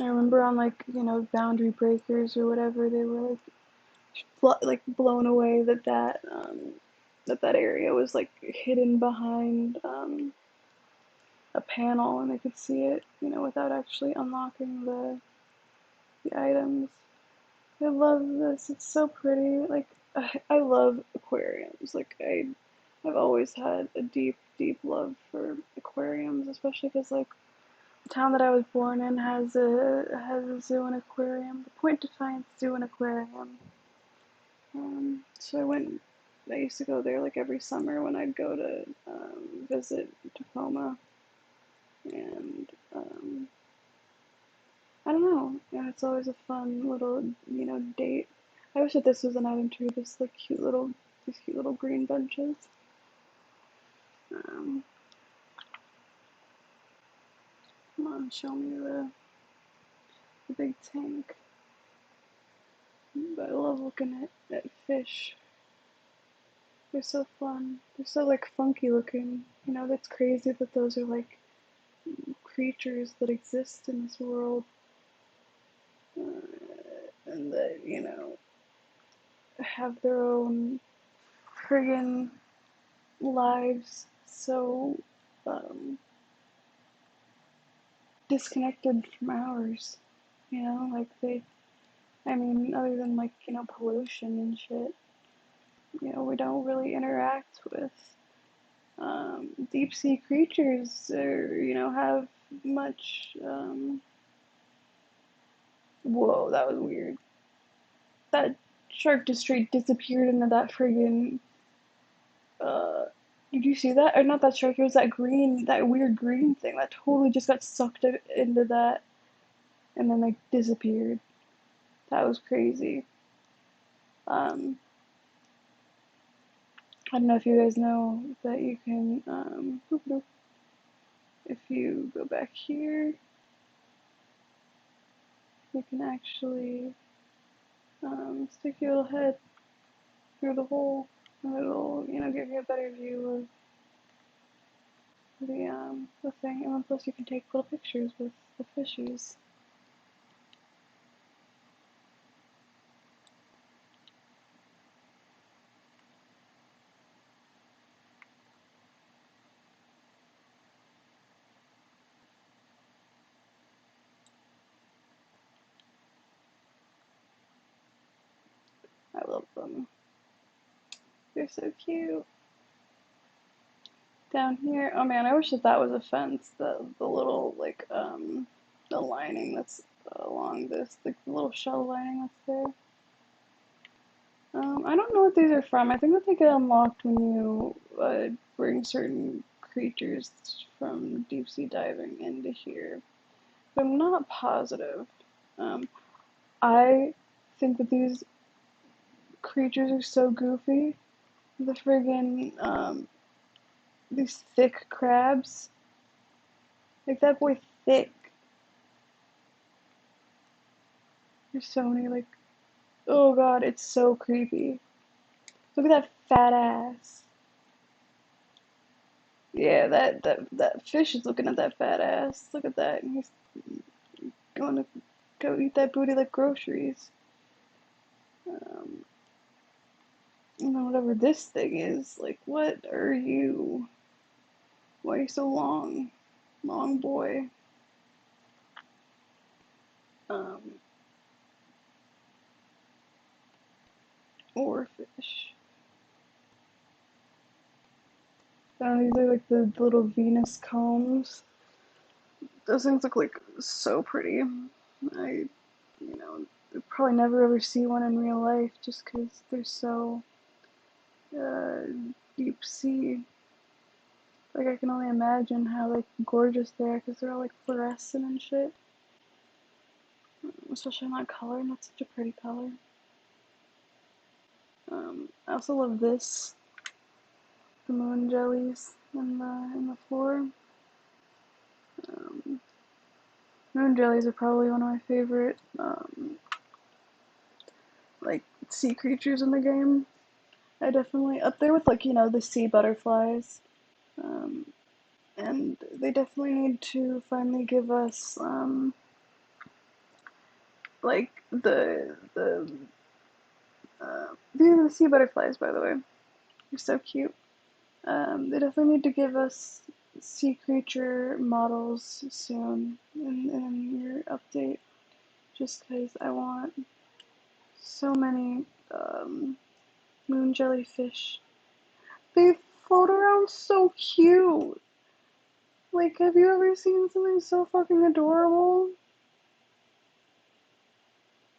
I remember on like Boundary Breakers or whatever, they were like blown away that area was like hidden behind a panel and they could see it, without actually unlocking the items. I love this. It's so pretty. Like I love aquariums. Like I've always had a deep, deep love for aquariums, especially because like the town that I was born in has a zoo and aquarium, the Point Defiance Zoo and Aquarium. So I used to go there like every summer when I'd go to visit Tacoma, and I don't know. Yeah, it's always a fun little, date. I wish that this was an item too. These cute little green bunches. Um, Come on, show me the the big tank. But I love looking at fish. They're so fun. They're so like funky looking. You know, that's crazy that those are like creatures that exist in this world. And that, you know, have their own friggin' lives so disconnected from ours. You know, like I mean, other than like, you know, pollution and shit, you know, we don't really interact with deep sea creatures or, you know, have much. Whoa, that was weird. That shark just straight disappeared into that friggin'. Uh, did you see that? Or not that shark, it was that green, that weird green thing that totally just got sucked into that and then like disappeared. That was crazy. Um, I don't know if you guys know that you can, if you go back here, you can actually stick your little head through the hole, and it'll, you know, give you a better view of the thing. And then plus you can take little pictures with the fishies. I love them. They're so cute. Down here, oh man, I wish that was a fence. The little like the lining that's along this, the little shell lining that's there. I don't know what these are from. I think that they get unlocked when you bring certain creatures from deep sea diving into here. But I'm not positive. Um, I think that these creatures are so goofy. The friggin' these thick crabs. Like that boy thick. There's so many like, oh god, it's so creepy. Look at that fat ass. Yeah, that fish is looking at that fat ass. Look at that. He's going to go eat that booty like groceries. Um, and then whatever this thing is, like, what are you? Why are you so long? Long boy. Um, or fish. These are like the little Venus combs. Those things look like so pretty. I, you know, probably never ever see one in real life just because they're so uh, deep sea. Like I can only imagine how like gorgeous they are because they're all like fluorescent and shit. Especially in that color, and that's such a pretty color. I also love this, the moon jellies in the floor. Um, Moon jellies are probably one of my favorite like sea creatures in the game. I definitely up there with like, you know, the sea butterflies. Um, and they definitely need to finally give us like these are the sea butterflies, by the way. They're so cute. They definitely need to give us sea creature models soon in your update, just because I want so many moon jellyfish. They float around so cute. Like, have you ever seen something so fucking adorable?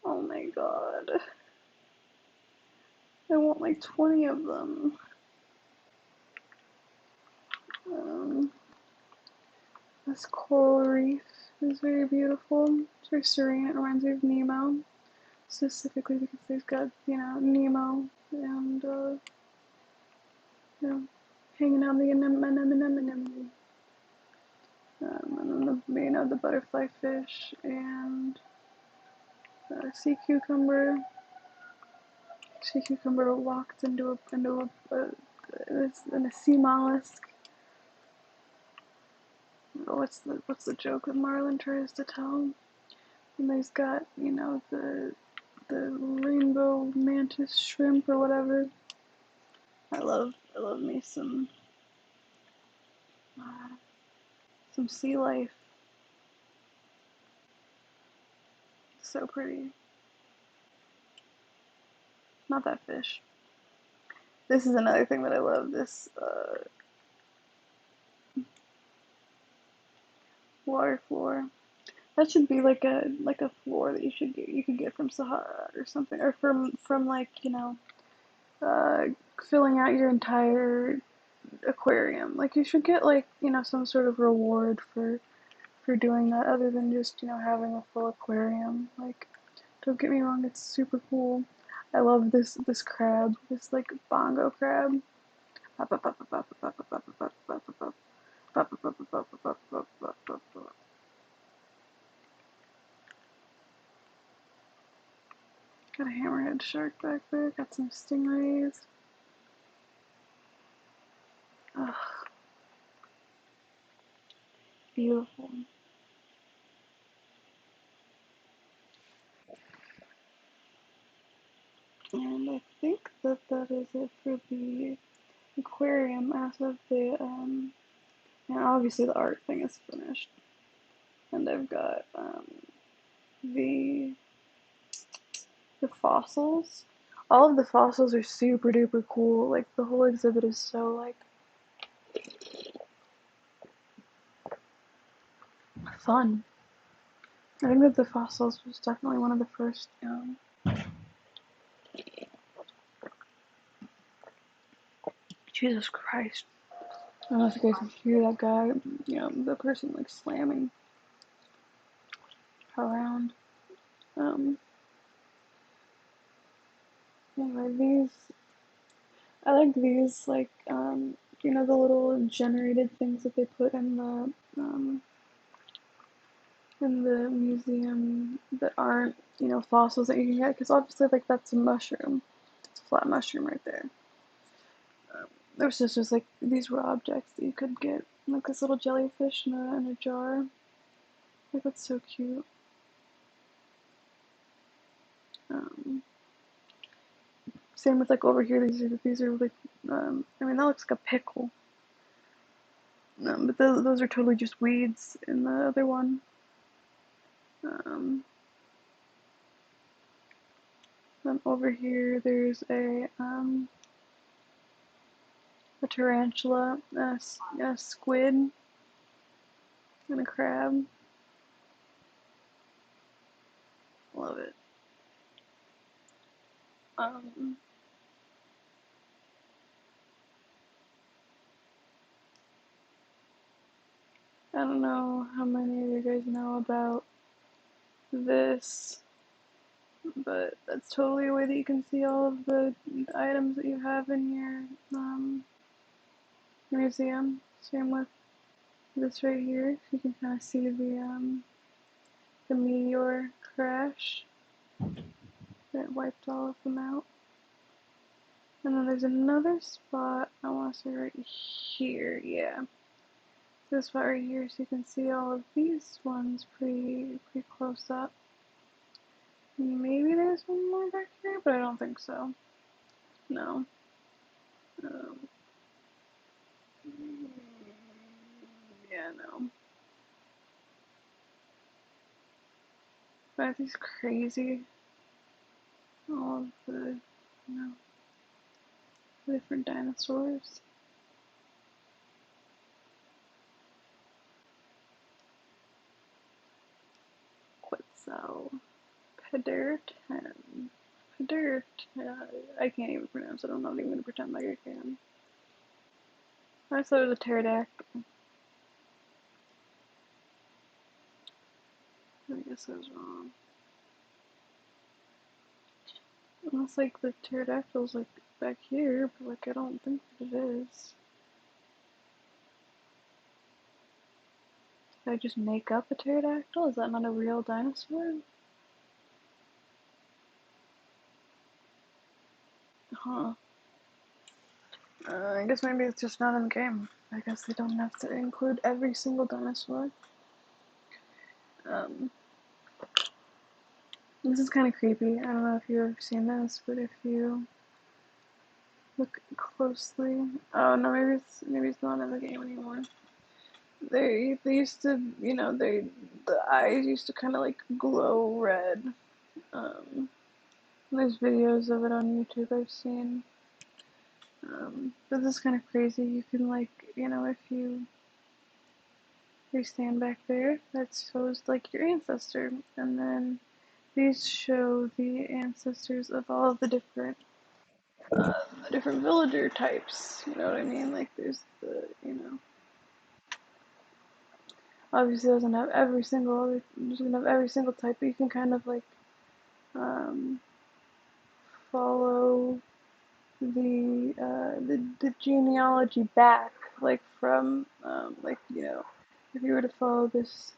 Oh my god. I want like 20 of them. Um, this coral reef is very beautiful. It's very serene. It reminds me of Nemo, specifically because they've got, you know, Nemo and, you know, hanging out the anemone. And then the, you know, the butterfly fish and sea cucumber. Sea cucumber walked into a sea mollusk. What's the joke that Marlin tries to tell? And there's got, you know, the rainbow mantis shrimp or whatever. I love me some sea life. So pretty. Not that fish. This is another thing that I love. This water floor. That should be like a floor that you could get from Sahara or something, or from like, you know, uh, filling out your entire aquarium. Like you should get, like, you know, some sort of reward for doing that, other than just, you know, having a full aquarium. Like, don't get me wrong, it's super cool. I love this crab, this like bongo crab. Got a hammerhead shark back there. Got some stingrays. Ugh, beautiful. And I think that that is it for the aquarium. As of the and obviously the art thing is finished. And I've got the the fossils. All of the fossils are super duper cool. Like the whole exhibit is so like fun. I think that the fossils was definitely one of the first. Jesus Christ! I don't know if you guys can hear that guy. You know, the person like slamming around. Um, anyway, these I like these like you know, the little generated things that they put in the museum that aren't, you know, fossils that you can get, because obviously like that's a mushroom. It's a flat mushroom right there. There's just like these raw objects that you could get, like this little jellyfish in a jar. Like that's so cute. Um, Same with like over here. These are like I mean that looks like a pickle. But those are totally just weeds in the other one. Um, then over here there's a tarantula, a squid, and a crab. Love it. Um, I don't know how many of you guys know about this, but that's totally a way that you can see all of the items that you have in your museum. Same with this right here. You can kind of see the meteor crash that wiped all of them out. And then there's another spot, I want to say right here, yeah. This spot right here, so you can see all of these ones pretty close up. Maybe there's one more back here, but I don't think so. No. Um, yeah, no. But I think it's crazy. All of the, you know, different dinosaurs. Quetzal. Pederten. I can't even pronounce it. I'm not even gonna pretend like I can. I thought it was a pterodactyl. I guess I was wrong. Unless like the pterodactyl's like back here, but like I don't think that it is. Did I just make up a pterodactyl? Is that not a real dinosaur? Huh. I guess maybe it's just not in the game. I guess they don't have to include every single dinosaur. Um, this is kind of creepy. I don't know if you've ever seen this, but if you look closely, oh no, maybe it's not in the game anymore. They used to, the eyes used to kind of like glow red. There's videos of it on YouTube I've seen. But this is kind of crazy. You can like, if you stand back there, that shows like your ancestor, and then these show the ancestors of all of the different villager types. You know what I mean? Like there's obviously it doesn't have every single type, but you can kind of like um, follow the genealogy back, like from if you were to follow this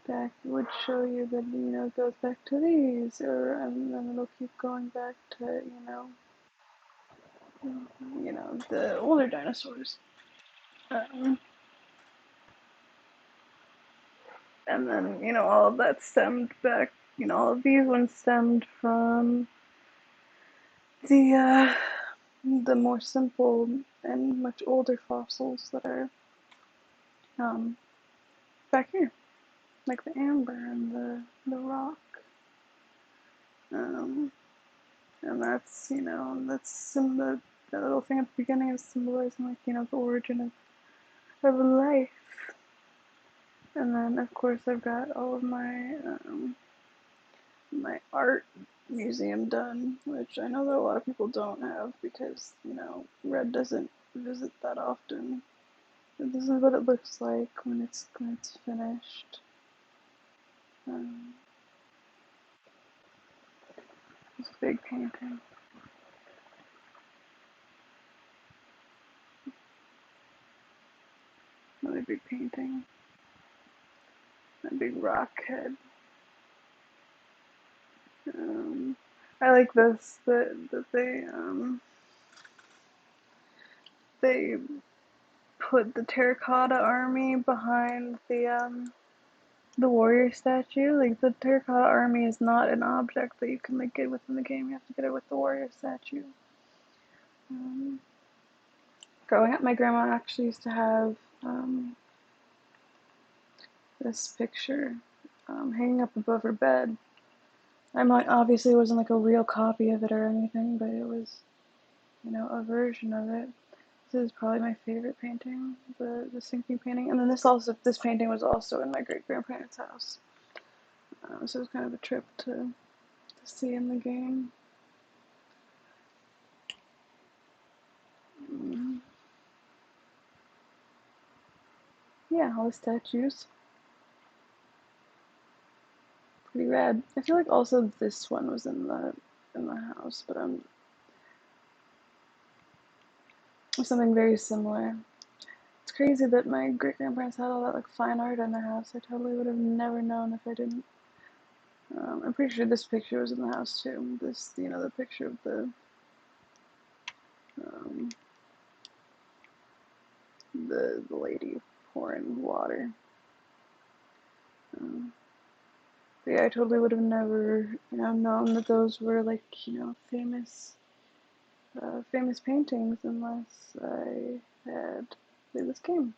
back, it would show you that it goes back to these, or and then it'll keep going back to the older dinosaurs. Um, and then all of that stemmed back. All of these ones stemmed from the the more simple and much older fossils that are um, back here, like the amber and the rock. Um, and the little thing at the beginning is symbolizing like the origin of life. And then of course I've got all of my art museum done, which I know that a lot of people don't have because Red doesn't visit that often. But this is what it looks like when it's finished. This big painting, another big painting, a big rock head. I like this that they put the terracotta army behind the warrior statue. Like the terracotta army is not an object that you can like get within the game. You have to get it with the warrior statue. Um, Growing up, my grandma actually used to have this picture hanging up above her bed. Obviously it wasn't like a real copy of it or anything, but it was a version of it. This is probably my favorite painting, the sinking painting. And then this painting was also in my great grandparents' house. So it was kind of a trip to see in the game. Yeah, all the statues. Pretty rad. I feel like also this one was in the house, but something very similar. It's crazy that my great grandparents had all that like fine art in their house. I totally would have never known if I didn't. I'm pretty sure this picture was in the house too. The picture of um, the lady pouring water. Um, but yeah, I totally would have never, known that those were like, famous paintings unless I had played this game.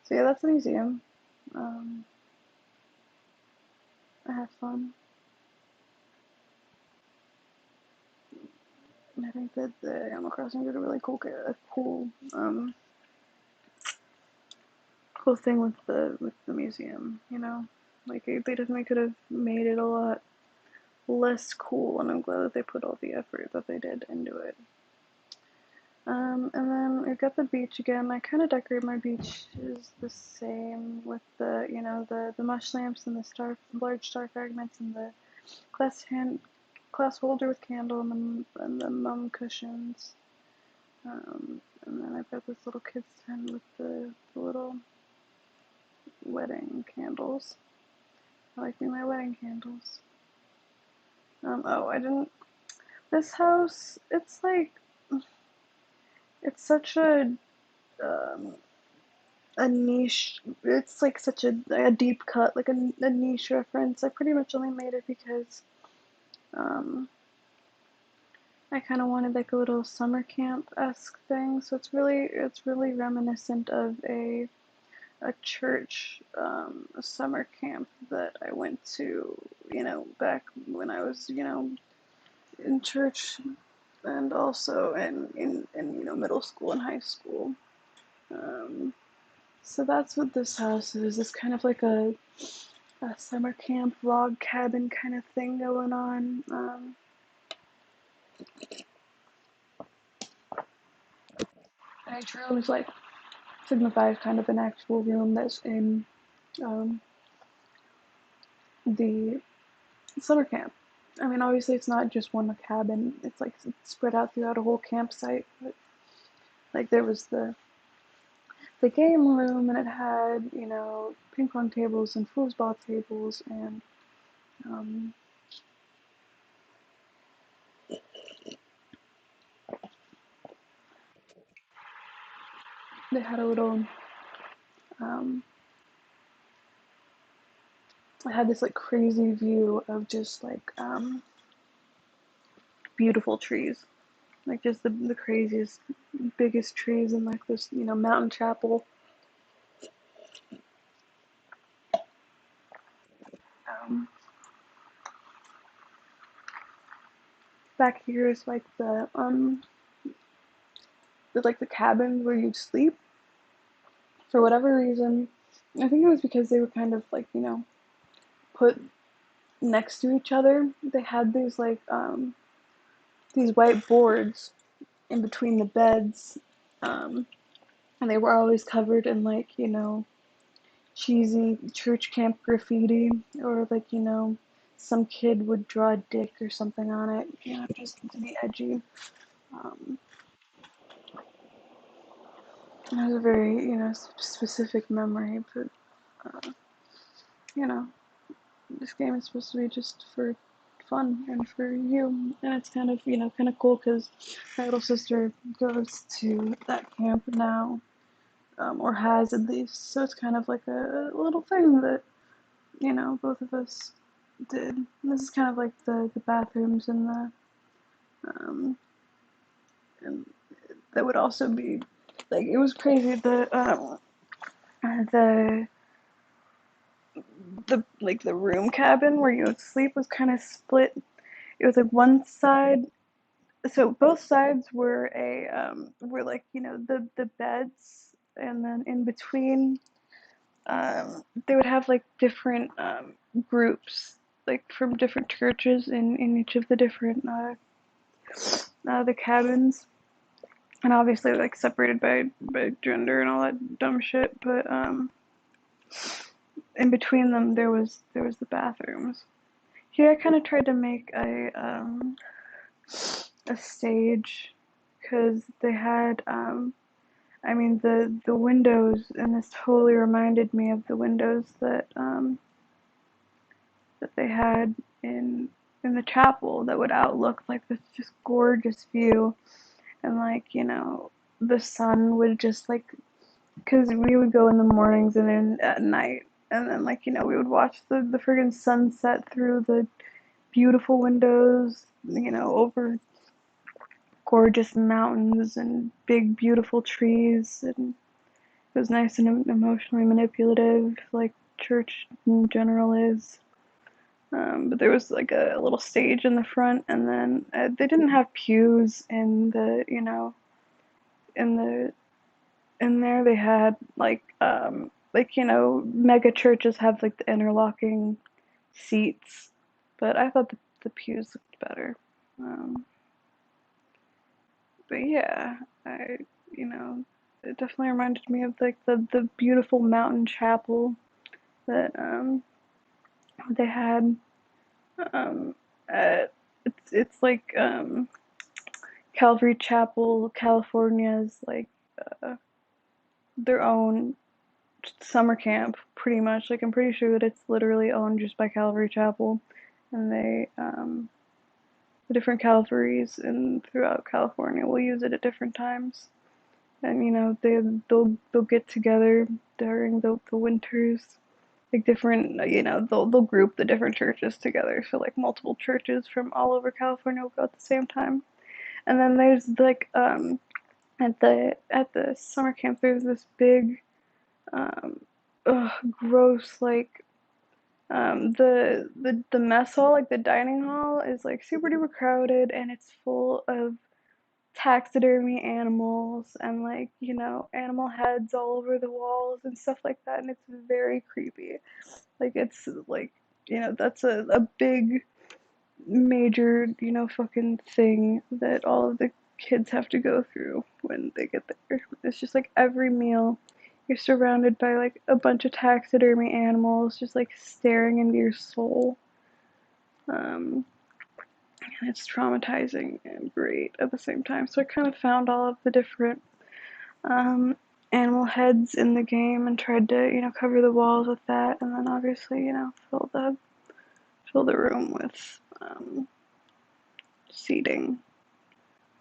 So yeah, that's the museum. Um, I had fun. And I think that the Animal Crossing did a really cool thing with the museum. Like they definitely could have made it a lot less cool, and I'm glad that they put all the effort that they did into it. And then we've got the beach again. I kind of decorate my beach is the same with the mush lamps and the large star fragments and the glass holder with candle and the mum cushions. And then I've got this little kid's tent with the little wedding candles. I like my wedding candles. Oh, I didn't. This house, it's such um, a niche. It's like such a deep cut, like a niche reference. I pretty much only made it because um, I kind of wanted like a little summer camp esque thing. So it's really reminiscent of a church summer camp that I went to, back when I was, in church, and also in middle school and high school. Um, so that's what this house is. It's kind of like a summer camp log cabin kind of thing going on. And each room is like signifies kind of an actual room that's in um, the summer camp. I mean, obviously, it's not just one cabin. It's like it's spread out throughout a whole campsite. But like there was the game room, and it had ping pong tables and foosball tables, and um, they had a little. Um, I had this like crazy view of just like beautiful trees, like just the craziest, biggest trees in like this mountain chapel. Um, Back here is like the cabin where you'd sleep. For whatever reason, I think it was because they were kind of like put next to each other. They had these white boards in between the beds, um, and they were always covered in like cheesy church camp graffiti, or like some kid would draw a dick or something on it, just to be edgy. Um, it was a very specific memory, but you know this game is supposed to be just for fun and for you, and it's kind of kind of cool because my little sister goes to that camp now, or has at least, so it's kind of like a little thing that both of us did. And this is kind of like the bathrooms um and that would also be like, it was crazy, the the room cabin where you would sleep was kind of split. It was like one side, so both sides were like the beds, and then in between they would have like different groups, like from different churches in each of the different the cabins, and obviously like separated by gender and all that dumb shit. But in between them there was the bathrooms. Here I kind of tried to make a stage, because they had I mean the windows, and this totally reminded me of the windows that they had in the chapel, that would outlook like this just gorgeous view, and like the sun would just like, because we would go in the mornings and then at night, and then like we would watch the friggin' sunset through the beautiful windows, over gorgeous mountains and big beautiful trees, and it was nice and emotionally manipulative, like church in general is. But there was like a little stage in the front, and then they didn't have pews in the in the in there. They had like mega churches have like the interlocking seats, but I thought the pews looked better. Um, but yeah, I it definitely reminded me of like the beautiful mountain chapel that they had. Um, it's like Calvary Chapel, California's like uh, their own summer camp, pretty much. Like I'm pretty sure that it's literally owned just by Calvary Chapel, and the different Calvaries and throughout California will use it at different times. And they'll get together during the winters, like different they'll group the different churches together, so like multiple churches from all over California will go at the same time. And then there's like at the summer camp there's this big um gross like the mess hall, like the dining hall, is like super duper crowded, and it's full of taxidermy animals and like animal heads all over the walls and stuff like that, and it's very creepy. Like it's like that's a big major fucking thing that all of the kids have to go through when they get there. It's just like every meal you're surrounded by like a bunch of taxidermy animals just like staring into your soul. um and it's traumatizing and great at the same time. So I kind of found all of the different um, animal heads in the game and tried to, cover the walls with that, and then obviously, fill the room with seating.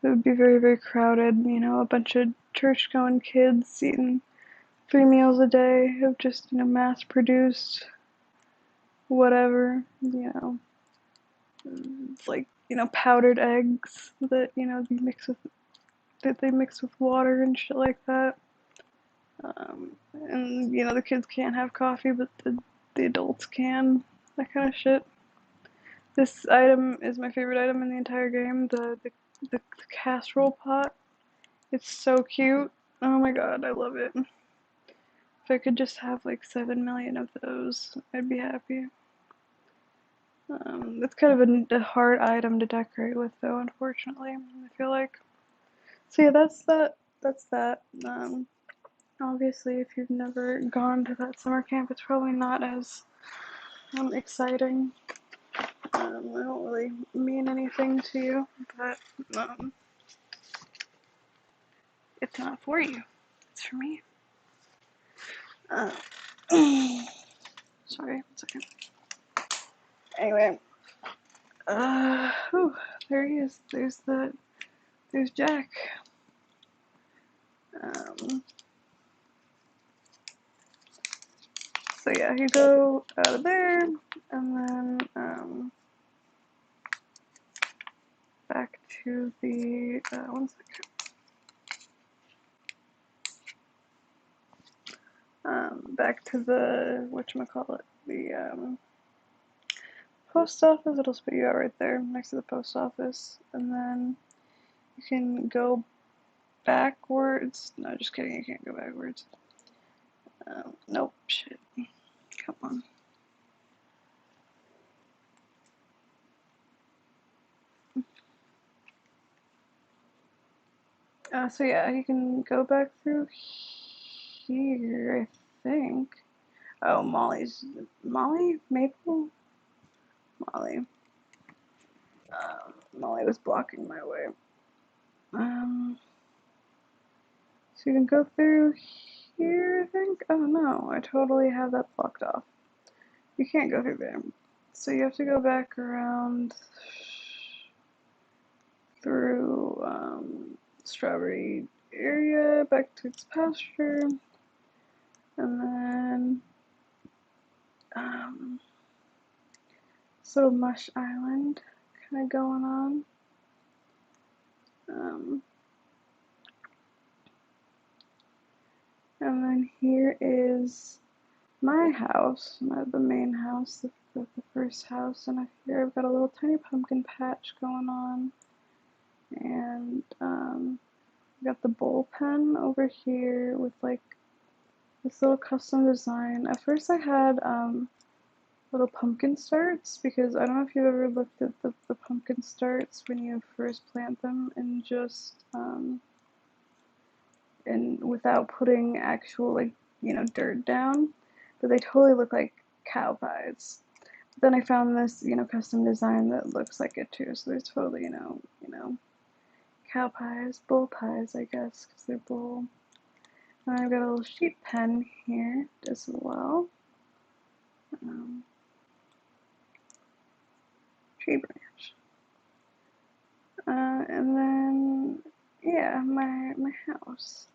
It would be very, very crowded. A bunch of church-going kids eating 3 meals a day of just, mass-produced whatever. It's like powdered eggs that they mix with water and shit like that. And the kids can't have coffee, but the adults can. That kind of shit. This item is my favorite item in the entire game. The casserole pot. It's so cute. Oh my god, I love it. If I could just have like 7 million of those, I'd be happy. It's kind of a hard item to decorate with, though. Unfortunately, I feel like. So yeah, that's that. That's that. Obviously, if you've never gone to that summer camp, it's probably not as exciting. I don't really mean anything to you, but it's not for you. It's for me. Uh, Sorry, 1 second. Anyway, there he is. There's Jack. So yeah, you go out of there, and then back to the 1 second. Back to the whatchamacallit, the post office. It'll spit you out right there next to the post office, and then you can go backwards. No, just kidding. You can't go backwards. Nope. Shit. Come on. So yeah, you can go back through here, I think. Oh, Molly? Maple? Molly. Molly was blocking my way. So you can go through here, I think? Oh no, I totally have that blocked off. You can't go through there. So you have to go back around through Strawberry area, back to its pasture, and then this little mush island kind of going on. And then here is my house, the main house, the first house, and here I've got a little tiny pumpkin patch going on, and I've got the bullpen over here with like this little custom design. At first I had little pumpkin starts, because I don't know if you've ever looked at the pumpkin starts when you first plant them, and just and without putting actual like dirt down, but they totally look like cow pies. Then I found this custom design that looks like it too, so there's totally cow pies, bull pies, I guess, because they're bull. And I've got a little sheep pen here as well. Tree branch. And then, yeah, my house.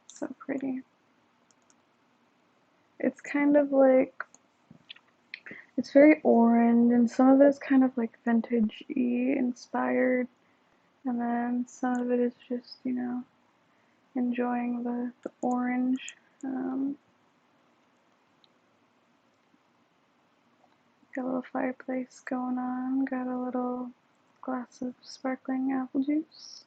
So pretty. It's kind of like, it's very orange, and some of it is kind of like vintage-y inspired, and then some of it is just, you know, enjoying the orange. Got a little fireplace going on, got a little glass of sparkling apple juice.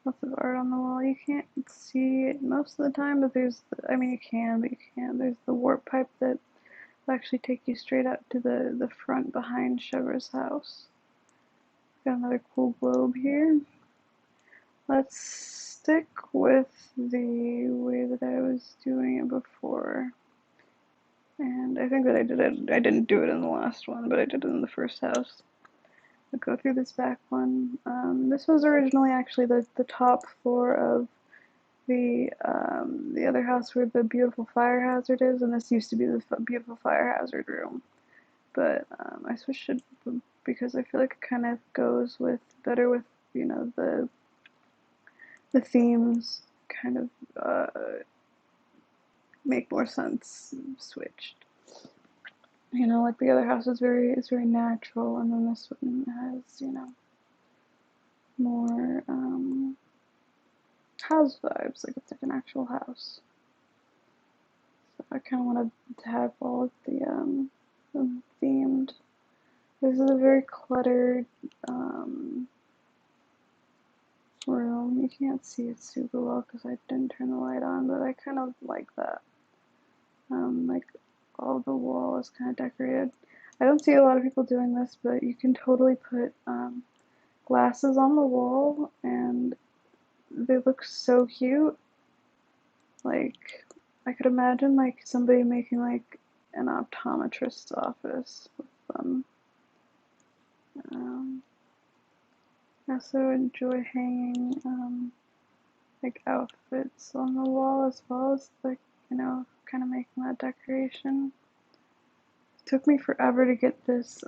Lots of art on the wall. You can't see it most of the time, but there's, I mean, you can, but you can't. There's the warp pipe that will actually take you straight out to the front behind Sugar's house. Got another cool globe here. Let's stick with the way that I was doing it before. And I think that I didn't do it in the last one, but I did it in the first house. I'll go through this back one. This was originally actually the top floor of the other house where the beautiful fire hazard is, and this used to be the beautiful fire hazard room. But I switched it because I feel like it kind of goes with better with, you know, the themes kind of make more sense switched. You know, like the other house is very natural, and then this one has, you know, more house vibes, like it's like an actual house. So I kind of wanted to have all of the themed. This is a very cluttered room. You can't see it super well because I didn't turn the light on, but I kind of like that. Like all the wall is kind of decorated. I don't see a lot of people doing this, but you can totally put glasses on the wall, and they look so cute. Like, I could imagine like somebody making like an optometrist's office with them. I also enjoy hanging like outfits on the wall as well as like, you know, kind of making that decoration. It took me forever to get this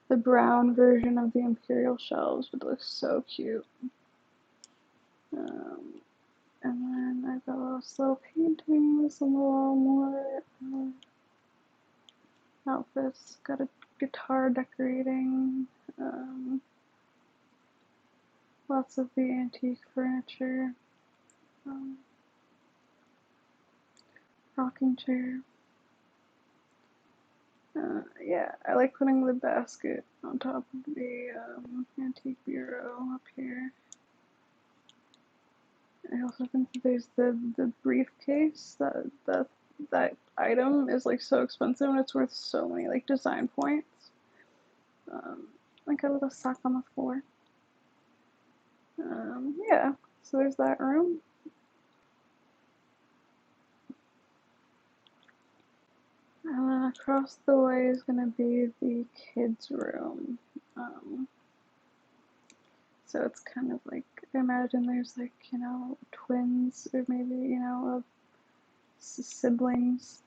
the brown version of the imperial shelves, but it looks so cute. And then I've got little slow paintings on the wall, more outfits. Got a guitar decorating. Lots of the antique furniture. Rocking chair. Yeah, I like putting the basket on top of the antique bureau up here. I also think that there's the briefcase. That item is like so expensive, and it's worth so many like design points. I got a little sock on the floor. Yeah, so there's that room. And then across the way is gonna be the kids' room. So it's kind of like, I imagine there's like, you know, twins, or maybe, you know, siblings.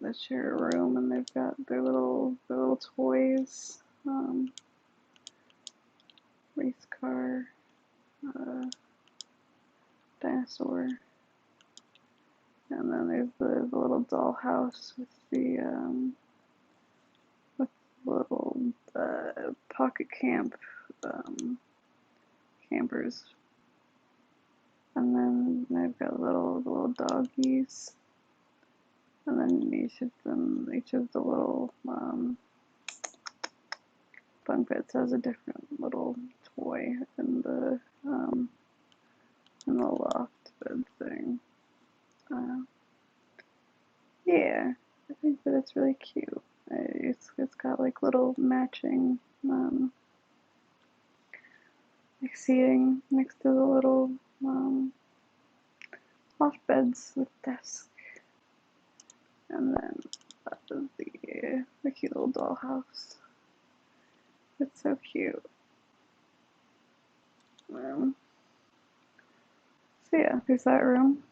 That share a room, and they've got their little toys. Race car, dinosaur, and then there's the little dollhouse with the little pocket camp campers, and then I've got the little doggies, and then each of the little bunk beds has a different little toy in the loft bed thing. Yeah, I think that it's really cute. It's got like little matching like seating next to the little loft beds with desks, and then the cute little dollhouse. It's so cute. So yeah, there's that room.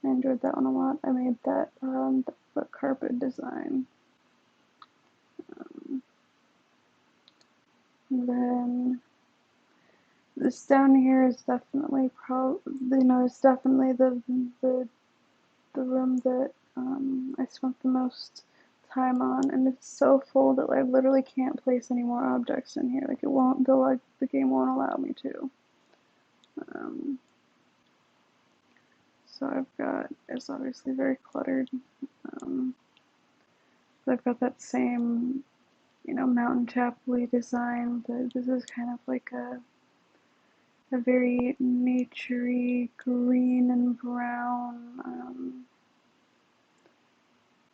I enjoyed that one a lot. I made that the carpet design. And then this down here is definitely it's definitely the room that I spent the most time on, and it's so full that I literally can't place any more objects in here. Like it won't, the game won't allow me to. So it's obviously very cluttered. I've got that same, mountain chapel-y design, but this is kind of like a very naturey green and brown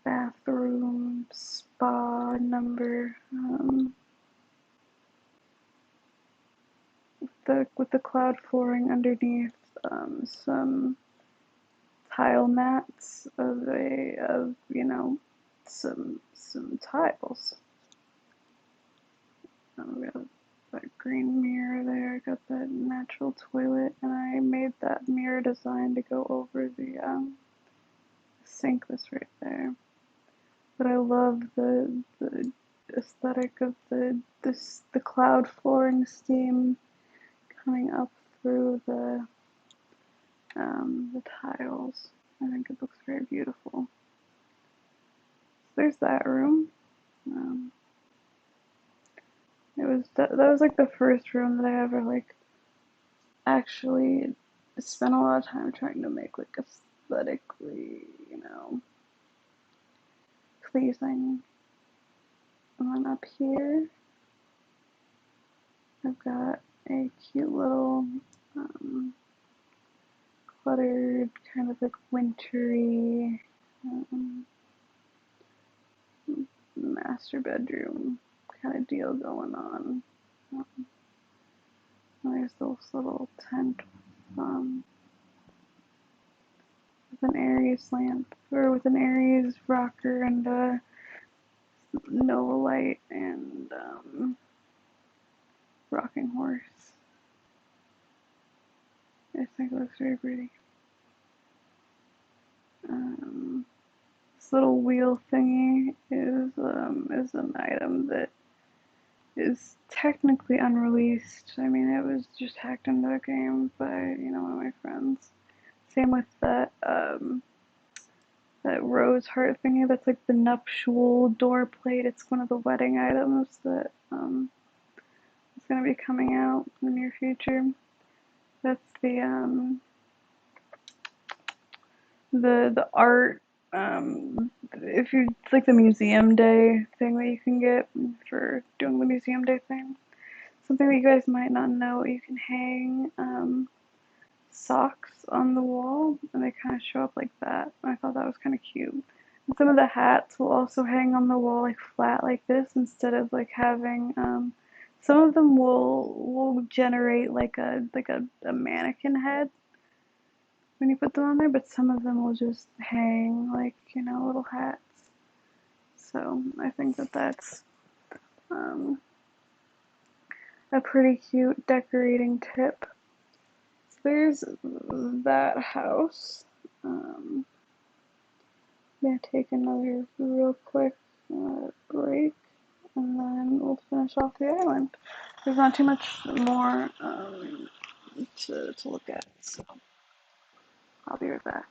bathroom spa number, with the cloud flooring underneath, some tile mats of some tiles. We got that green mirror there. I got that natural toilet, and I made that mirror design to go over the sink that's right there. But I love the aesthetic of the cloud flooring steam coming up through the tiles. I think it looks very beautiful. So there's that room. That was like the first room that I ever like actually spent a lot of time trying to make like aesthetically, pleasing. And then up here, I've got a cute little cluttered, kind of like wintry master bedroom kind of deal going on. There's this little tent with an Aries lamp, or with an Aries rocker and a Nova light and rocking horse. I think it looks very pretty. This little wheel thingy is an item that is technically unreleased. I mean, it was just hacked into the game by one of my friends. Same with that that rose heart thingy. That's like the nuptial door plate. It's one of the wedding items that is going to be coming out in the near future. That's the art. If you it's like the museum day thing that you can get for doing the museum day thing. Something that you guys might not know, you can hang socks on the wall, and they kind of show up like that. I thought that was kind of cute. And some of the hats will also hang on the wall like flat like this, instead of like having some of them will generate like a mannequin head when you put them on there, but some of them will just hang like little hats. So I think that that's a pretty cute decorating tip. So there's that house. I'm gonna take another real quick break, and then we'll finish off the island. There's not too much more to look at, so I'll be right back.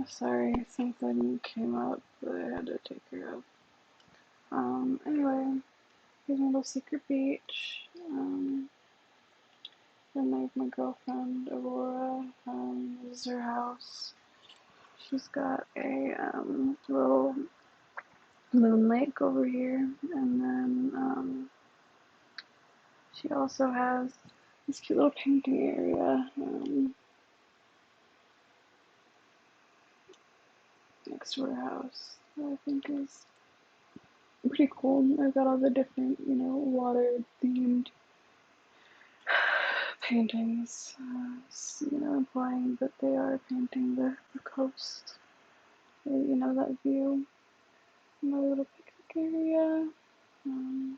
sorry, something came up that I had to take care of. Anyway, here's my little secret beach. And my girlfriend, Aurora, this is her house. She's got a little moon lake over here, and then she also has this cute little painting area next to her house that I think is pretty cool. I've got all the different, water themed paintings, implying that they are painting the coast, that view. My little picnic area. And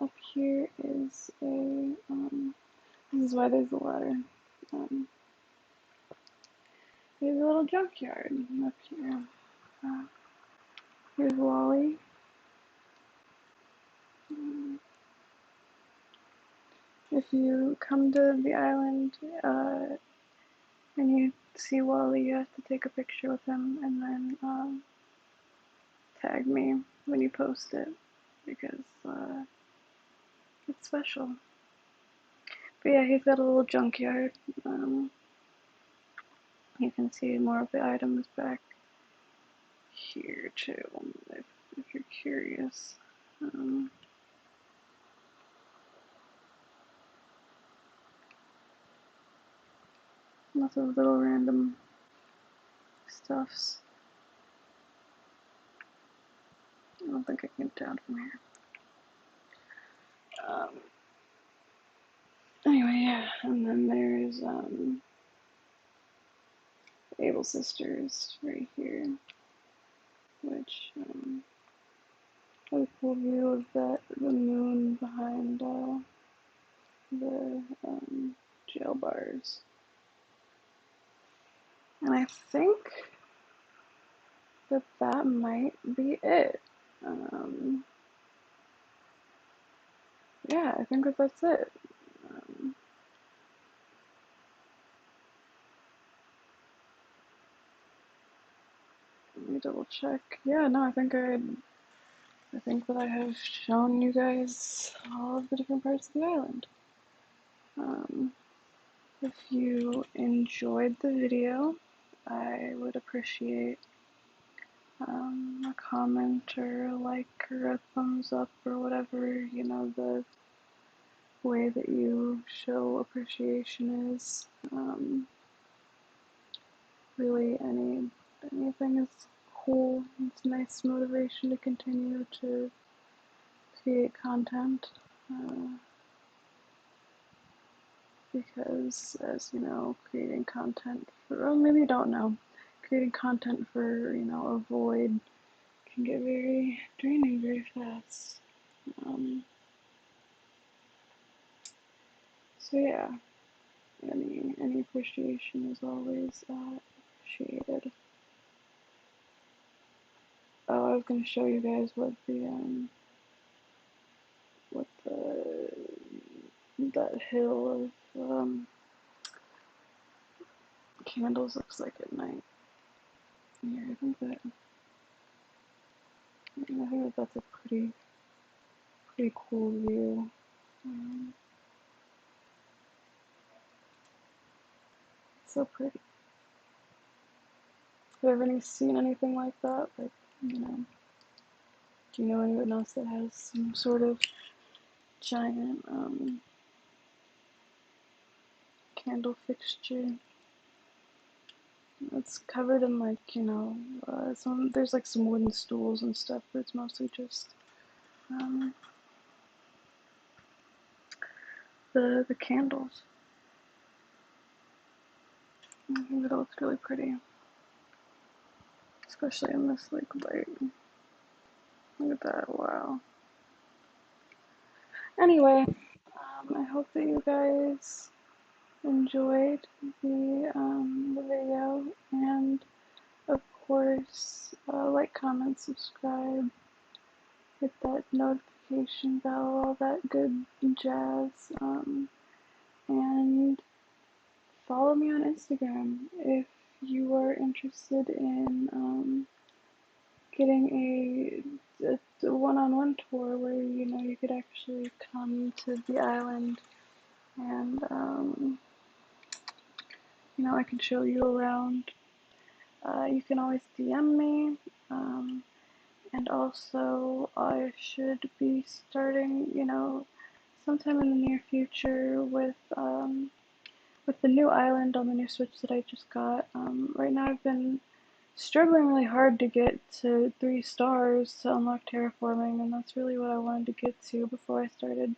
up here is this is why there's a ladder. There's a little junkyard up here. Here's Wally. If you come to the island and you see Wally, you have to take a picture with him and then tag me when you post it because it's special. But yeah, he's got a little junkyard. You can see more of the items back here too, if you're curious. Lots of little random stuffs. I don't think I can get down from here. Anyway, yeah, and then there's Able Sisters right here, which has a cool view of the moon behind the jail bars. And I think that might be it. Yeah, I think that's it. Let me double check. Yeah, no, I think that I have shown you guys all of the different parts of the island. If you enjoyed the video, I would appreciate a comment or a like or a thumbs up or whatever, the way that you show appreciation is. Really, anything is cool. It's a nice motivation to continue to create content. Because, as you know, creating content for, maybe you don't know, creating content for, a void can get very draining very fast. So yeah, any appreciation is always appreciated. Oh, I was gonna show you guys what that hill of candles looks like at night. Here, I think that's a pretty cool view. So pretty. Have you ever seen anything like that? Like, do you know anyone else that has some sort of giant candle fixture? It's covered in there's like some wooden stools and stuff, but it's mostly just the candles. I think it looks really pretty, especially in this like light. Look at that! Wow. Anyway, I hope that you guys enjoyed the video, and of course, like, comment, subscribe, hit that notification bell, all that good jazz, and follow me on Instagram if you are interested in getting a one-on-one tour where you could actually come to the island and I can show you around. You can always DM me. And also, I should be starting, sometime in the near future with the new island on the new Switch that I just got. Right now, I've been struggling really hard to get to 3 stars to unlock terraforming, and that's really what I wanted to get to before I started,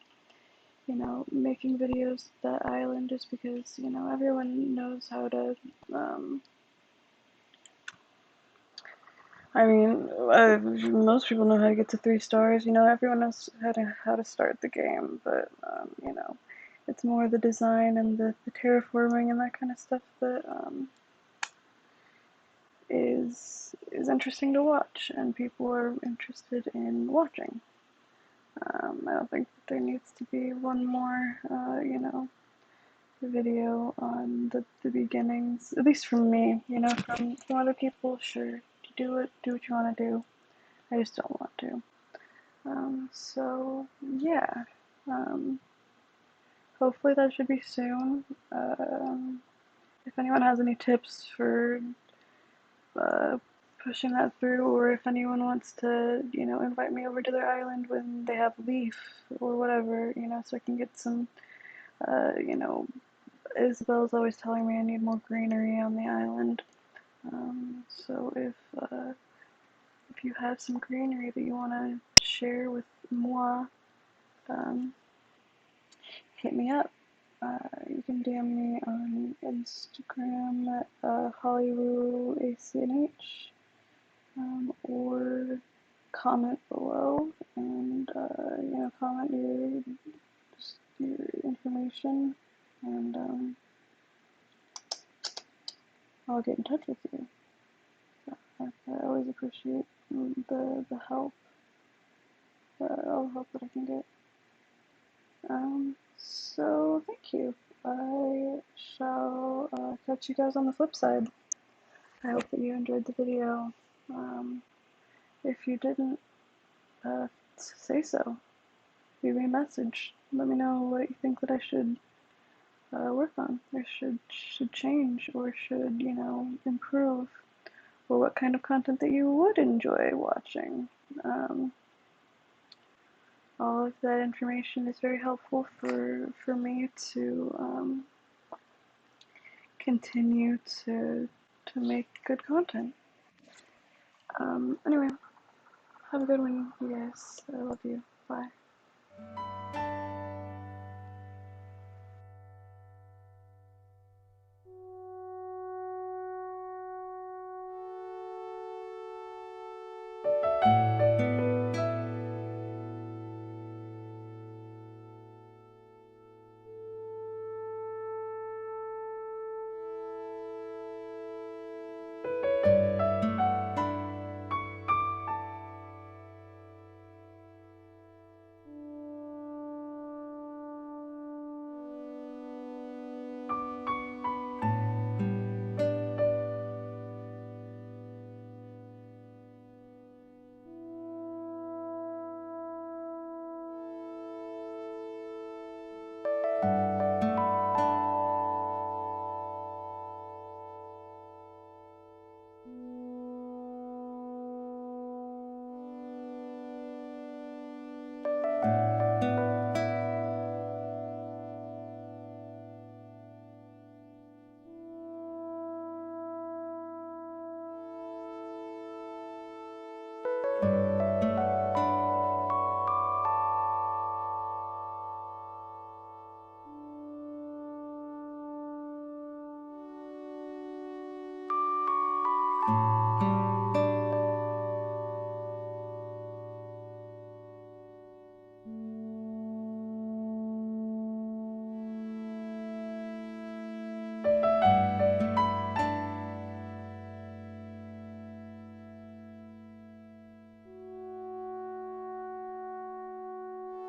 making videos with that island, just because, everyone knows how to, I mean, most people know how to get to 3 stars. Everyone knows how to start the game, but it's more the design and the terraforming and that kind of stuff that is interesting to watch, and people are interested in watching. I don't think there needs to be one more, video on the beginnings, at least from me. From other people, sure, do what you want to do. I just don't want to. So yeah, hopefully that should be soon. If anyone has any tips for uh, pushing that through, or if anyone wants to, invite me over to their island when they have leaf or whatever, so I can get some, Isabel's always telling me I need more greenery on the island. So if you have some greenery that you want to share with moi, um, hit me up. You can DM me on Instagram at HollyWooACNH, or comment below and comment your information, and I'll get in touch with you. I always appreciate the help, all the help that I can get. So thank you. I shall catch you guys on the flip side. I hope that you enjoyed the video. If you didn't, say so. Leave me a message. Let me know what you think that I should work on, or should change, or should improve, or what kind of content that you would enjoy watching. All of that information is very helpful for me to continue to make good content. Anyway, have a good one, you guys. I love you. Bye.